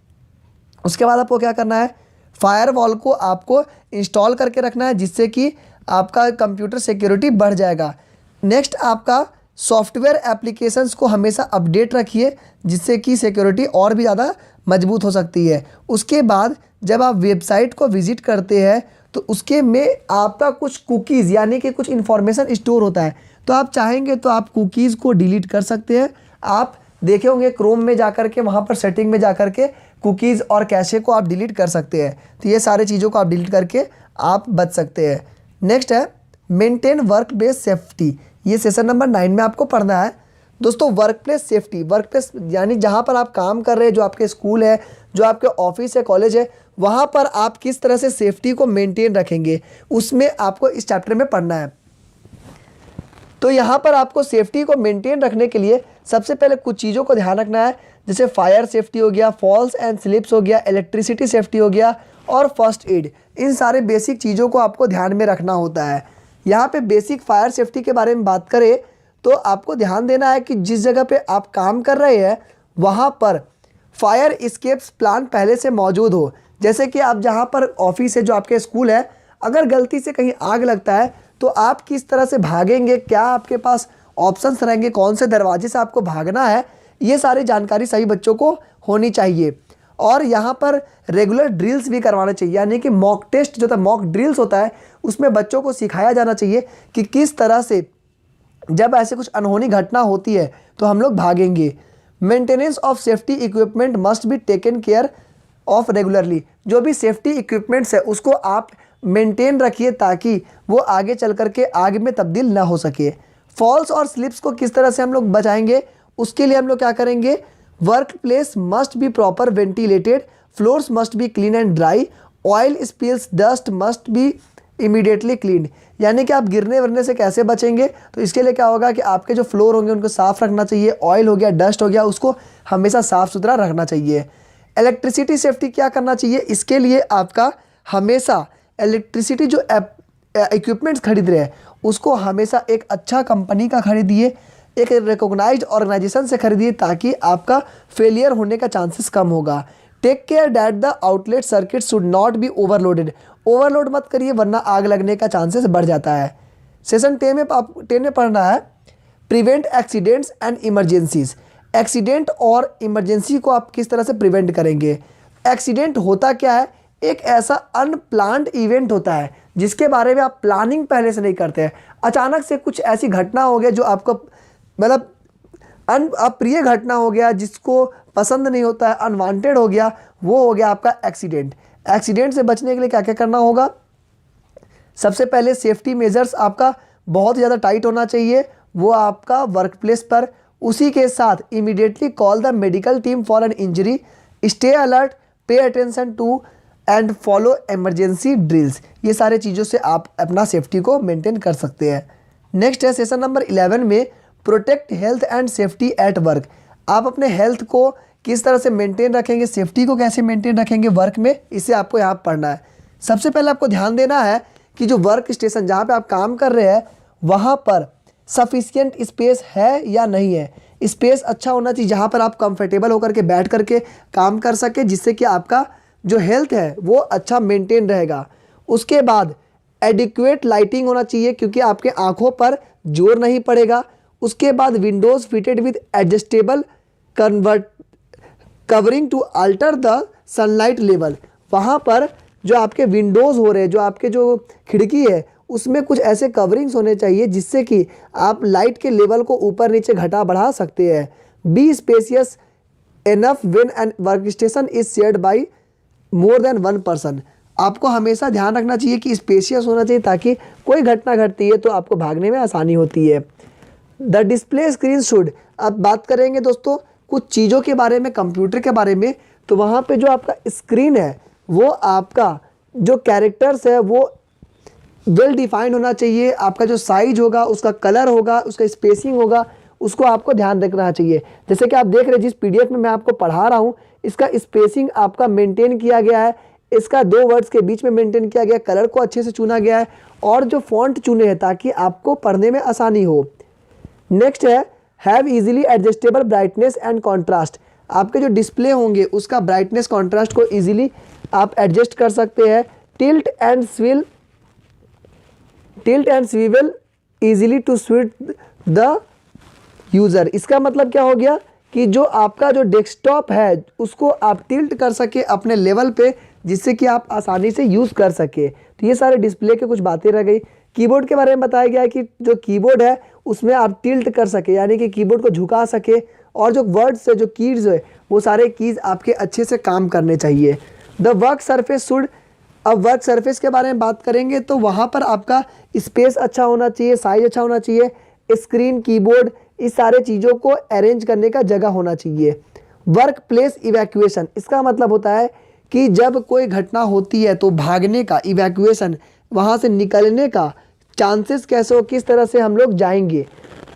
उसके बाद आपको क्या करना है, फायरवॉल को आपको इंस्टॉल करके रखना है जिससे कि आपका कंप्यूटर सिक्योरिटी बढ़ जाएगा। नेक्स्ट आपका सॉफ्टवेयर एप्लीकेशंस को हमेशा अपडेट रखिए जिससे कि सिक्योरिटी और भी ज़्यादा मजबूत हो सकती है। उसके बाद जब आप वेबसाइट को विजिट करते हैं तो उसके में आपका कुछ कुकीज़ यानी कि कुछ इन्फॉर्मेशन स्टोर होता है, तो आप चाहेंगे तो आप कुकीज़ को डिलीट कर सकते हैं। आप देखे होंगे क्रोम में जाकर के वहाँ पर सेटिंग में जाकर के कुकीज़ और कैशे को आप डिलीट कर सकते हैं, तो ये सारे चीज़ों को आप डिलीट करके आप बच सकते हैं। नेक्स्ट है मेंटेन वर्क प्लेस सेफ्टी, ये सेशन नंबर 9 में आपको पढ़ना है। दोस्तों work place safety, work place यानी जहाँ पर आप काम कर रहे हैं, जो आपके स्कूल है, जो आपके ऑफिस है, कॉलेज है, वहाँ पर आप किस तरह से सेफ्टी को मेंटेन रखेंगे उसमें आपको इस चैप्टर में पढ़ना है। तो यहाँ पर आपको सेफ्टी को मेंटेन रखने के लिए सबसे पहले कुछ चीज़ों को ध्यान रखना है, जैसे फायर सेफ्टी हो गया, फॉल्स एंड स्लिप्स हो गया, इलेक्ट्रिसिटी सेफ्टी हो गया और फर्स्ट एड। इन सारे बेसिक चीज़ों को आपको ध्यान में रखना होता है। यहाँ पे बेसिक फायर सेफ्टी के बारे में बात करें तो आपको ध्यान देना है कि जिस जगह पे आप काम कर रहे हैं वहाँ पर फायर एस्केप्स प्लान पहले से मौजूद हो। जैसे कि आप जहाँ पर ऑफिस है, जो आपके स्कूल है, अगर गलती से कहीं आग लगता है तो आप किस तरह से भागेंगे, क्या आपके पास ऑप्शंस रहेंगे, कौन से दरवाजे से आपको भागना है, ये सारी जानकारी सभी बच्चों को होनी चाहिए। और यहाँ पर रेगुलर ड्रिल्स भी करवाना चाहिए, यानी कि मॉक टेस्ट जो था, मॉक ड्रिल्स होता है, उसमें बच्चों को सिखाया जाना चाहिए कि किस तरह से जब ऐसे कुछ अनहोनी घटना होती है तो हम लोग भागेंगे। Maintenance of safety equipment must be taken care of regularly, जो भी सेफ्टी इक्विपमेंट्स है उसको आप मेंटेन रखिए ताकि वो आगे चल कर के आग में तब्दील ना हो सके। फॉल्स और स्लिप्स को किस तरह से हम लोग बचाएंगे, उसके लिए हम लोग क्या करेंगे, work place must be proper ventilated, floors must be clean and dry, oil spills dust must be immediately clean. यानी कि आप गिरने वरने से कैसे बचेंगे, तो इसके लिए क्या होगा कि आपके जो फ्लोर होंगे उनको साफ़ रखना चाहिए, ऑयल हो गया, डस्ट हो गया, उसको हमेशा साफ़ सुथरा रखना चाहिए। इलेक्ट्रिसिटी सेफ्टी क्या करना चाहिए, इसके लिए आपका हमेशा इलेक्ट्रिसिटी जो इक्विपमेंट्स खरीद रहे हैं उसको हमेशा एक अच्छा कंपनी का खरीदिए, एक रिकॉग्नाइज्ड ऑर्गेनाइजेशन से खरीदिए ताकि आपका फेलियर होने का चांसेस कम होगा। Take care that the outlet circuit should not be overloaded, overload मत करिए वरना आग लगने का चांसेस बढ़ जाता है। सेशन 10 में पढ़ना है prevent accidents and emergencies, accident और इमरजेंसी को आप किस तरह से प्रिवेंट करेंगे। एक्सीडेंट होता क्या है, एक ऐसा अनप्लान्ड इवेंट होता है जिसके बारे में आप प्लानिंग पहले से नहीं करते हैं, अचानक से कुछ ऐसी घटना हो गया जो आपको मतलब अप्रिय घटना हो गया, जिसको पसंद नहीं होता है, अनवांटेड हो गया, वो हो गया आपका एक्सीडेंट। एक्सीडेंट से बचने के लिए क्या क्या करना होगा, सबसे पहले सेफ्टी मेजर्स आपका बहुत ज़्यादा टाइट होना चाहिए, वो आपका वर्क प्लेस पर। उसी के साथ immediately call the medical team for an injury, stay alert, pay attention to and follow emergency drills. ये सारे चीज़ों से आप अपना सेफ्टी को मेंटेन कर सकते हैं। नेक्स्ट है सेशन नंबर 11 में protect health and safety at work. आप अपने हेल्थ को किस तरह से मेंटेन रखेंगे, सेफ्टी को कैसे मेंटेन रखेंगे वर्क में, इसे आपको यहाँ पढ़ना है। सबसे पहले आपको ध्यान देना है कि जो वर्क स्टेशन जहाँ पे आप काम कर रहे हैं वहाँ पर सफिशिएंट स्पेस है या नहीं है। स्पेस अच्छा होना चाहिए जहाँ पर आप कंफर्टेबल होकर के बैठ करके काम कर सके, जिससे कि आपका जो हेल्थ है वो अच्छा मेंटेन रहेगा। उसके बाद एडिक्वेट लाइटिंग होना चाहिए क्योंकि आपके आँखों पर जोर नहीं पड़ेगा। उसके बाद windows fitted with adjustable covering to alter the sunlight level. वहाँ पर जो आपके विंडोज़ हो रहे हैं, जो आपके जो खिड़की है, उसमें कुछ ऐसे कवरिंग्स होने चाहिए जिससे कि आप लाइट के लेवल को ऊपर नीचे घटा बढ़ा सकते हैं। Be spacious enough when an work station is shared by more than one person. आपको हमेशा ध्यान रखना चाहिए कि स्पेशियस होना चाहिए ताकि कोई घटना घटती है तो आपको भागने में आसानी होती है। द डिस्प्ले स्क्रीन शुड, अब बात करेंगे दोस्तों कुछ चीज़ों के बारे में, कंप्यूटर के बारे में, तो वहाँ पे जो आपका स्क्रीन है वो आपका जो कैरेक्टर्स है वो वेल डिफाइंड होना चाहिए। आपका जो साइज होगा, उसका कलर होगा, उसका स्पेसिंग होगा, उसको आपको ध्यान रखना चाहिए। जैसे कि आप देख रहे हैं जिस PDF में मैं आपको पढ़ा रहा हूँ, इसका स्पेसिंग आपका मेंटेन किया गया है, इसका 2 वर्ड्स के बीच में मेंटेन किया गया, कलर को अच्छे से चुना गया है और जो फॉन्ट चुने हैं ताकि आपको पढ़ने में आसानी हो। नेक्स्ट है have easily adjustable brightness and contrast. आपके जो डिस्प्ले होंगे उसका ब्राइटनेस कॉन्ट्रास्ट को इजीली आप एडजस्ट कर सकते हैं। Tilt and swivel easily to switch the user. इसका मतलब क्या हो गया कि जो आपका जो डेस्कटॉप है उसको आप टिल्ट कर सके अपने लेवल पे, जिससे कि आप आसानी से यूज़ कर सके। तो ये सारे डिस्प्ले के कुछ बातें रह गई। कीबोर्ड के बारे में बताया गया है कि जो कीबोर्ड है उसमें आप टिल्ट कर सके, यानी कि कीबोर्ड को झुका सके, और जो वर्ड्स है जो कीज़ है वो सारे कीज़ आपके अच्छे से काम करने चाहिए। द वर्क सरफेस शुड, अब वर्क सरफेस के बारे में बात करेंगे तो वहाँ पर आपका स्पेस अच्छा होना चाहिए, साइज अच्छा होना चाहिए, स्क्रीन, कीबोर्ड, इस सारे चीज़ों को अरेंज करने का जगह होना चाहिए। वर्क प्लेस इवैक्यूएशन, इसका मतलब होता है कि जब कोई घटना होती है तो भागने का, इवैक्यूएशन, वहाँ से निकलने का चांसेस कैसे हो, किस तरह से हम लोग जाएंगे।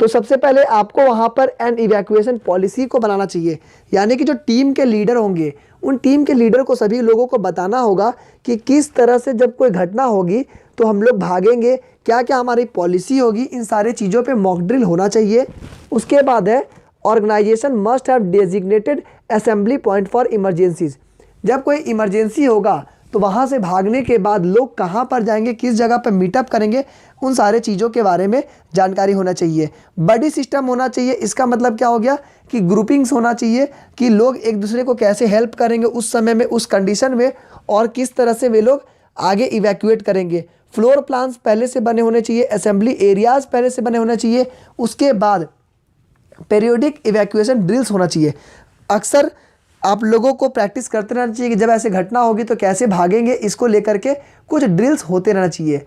तो सबसे पहले आपको वहाँ पर एन इवैक्यूएशन पॉलिसी को बनाना चाहिए, यानी कि जो टीम के लीडर होंगे उन टीम के लीडर को सभी लोगों को बताना होगा कि किस तरह से जब कोई घटना होगी तो हम लोग भागेंगे, क्या क्या हमारी पॉलिसी होगी, इन सारे चीज़ों पे मॉक ड्रिल होना चाहिए। उसके बाद है organisation must have designated assembly point for emergencies. जब कोई इमरजेंसी होगा तो वहाँ से भागने के बाद लोग कहाँ पर जाएंगे, किस जगह पर मीटअप करेंगे, उन सारे चीज़ों के बारे में जानकारी होना चाहिए। बडी सिस्टम होना चाहिए, इसका मतलब क्या हो गया कि ग्रुपिंग्स होना चाहिए कि लोग एक दूसरे को कैसे हेल्प करेंगे उस समय में, उस कंडीशन में, और किस तरह से वे लोग आगे इवैक्यूएट करेंगे। फ्लोर प्लान्स पहले से बने होने चाहिए, असेंबली एरियाज़ पहले से बने होने चाहिए। उसके बाद पीरियोडिक इवैक्यूएशन ड्रिल्स होना चाहिए। अक्सर आप लोगों को प्रैक्टिस करते रहना चाहिए कि जब ऐसे घटना होगी तो कैसे भागेंगे, इसको लेकर के कुछ ड्रिल्स होते रहना चाहिए।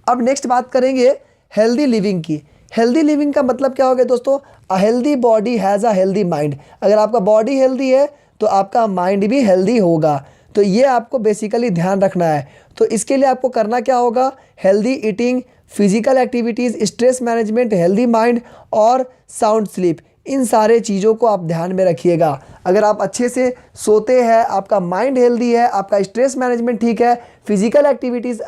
अब नेक्स्ट बात करेंगे हेल्दी लिविंग की। हेल्दी लिविंग का मतलब क्या हो गया दोस्तों, a healthy body has a healthy mind. अगर आपका बॉडी हेल्दी है तो आपका माइंड भी हेल्दी होगा। तो ये आपको बेसिकली ध्यान रखना है। तो इसके लिए आपको करना क्या होगा, healthy eating, physical activities, stress management, healthy mind और साउंड स्लीप, इन सारे चीज़ों को आप ध्यान में रखिएगा। अगर आप अच्छे से सोते हैं, आपका माइंड हेल्दी है, आपका स्ट्रेस मैनेजमेंट ठीक है, फिजिकल एक्टिविटीज़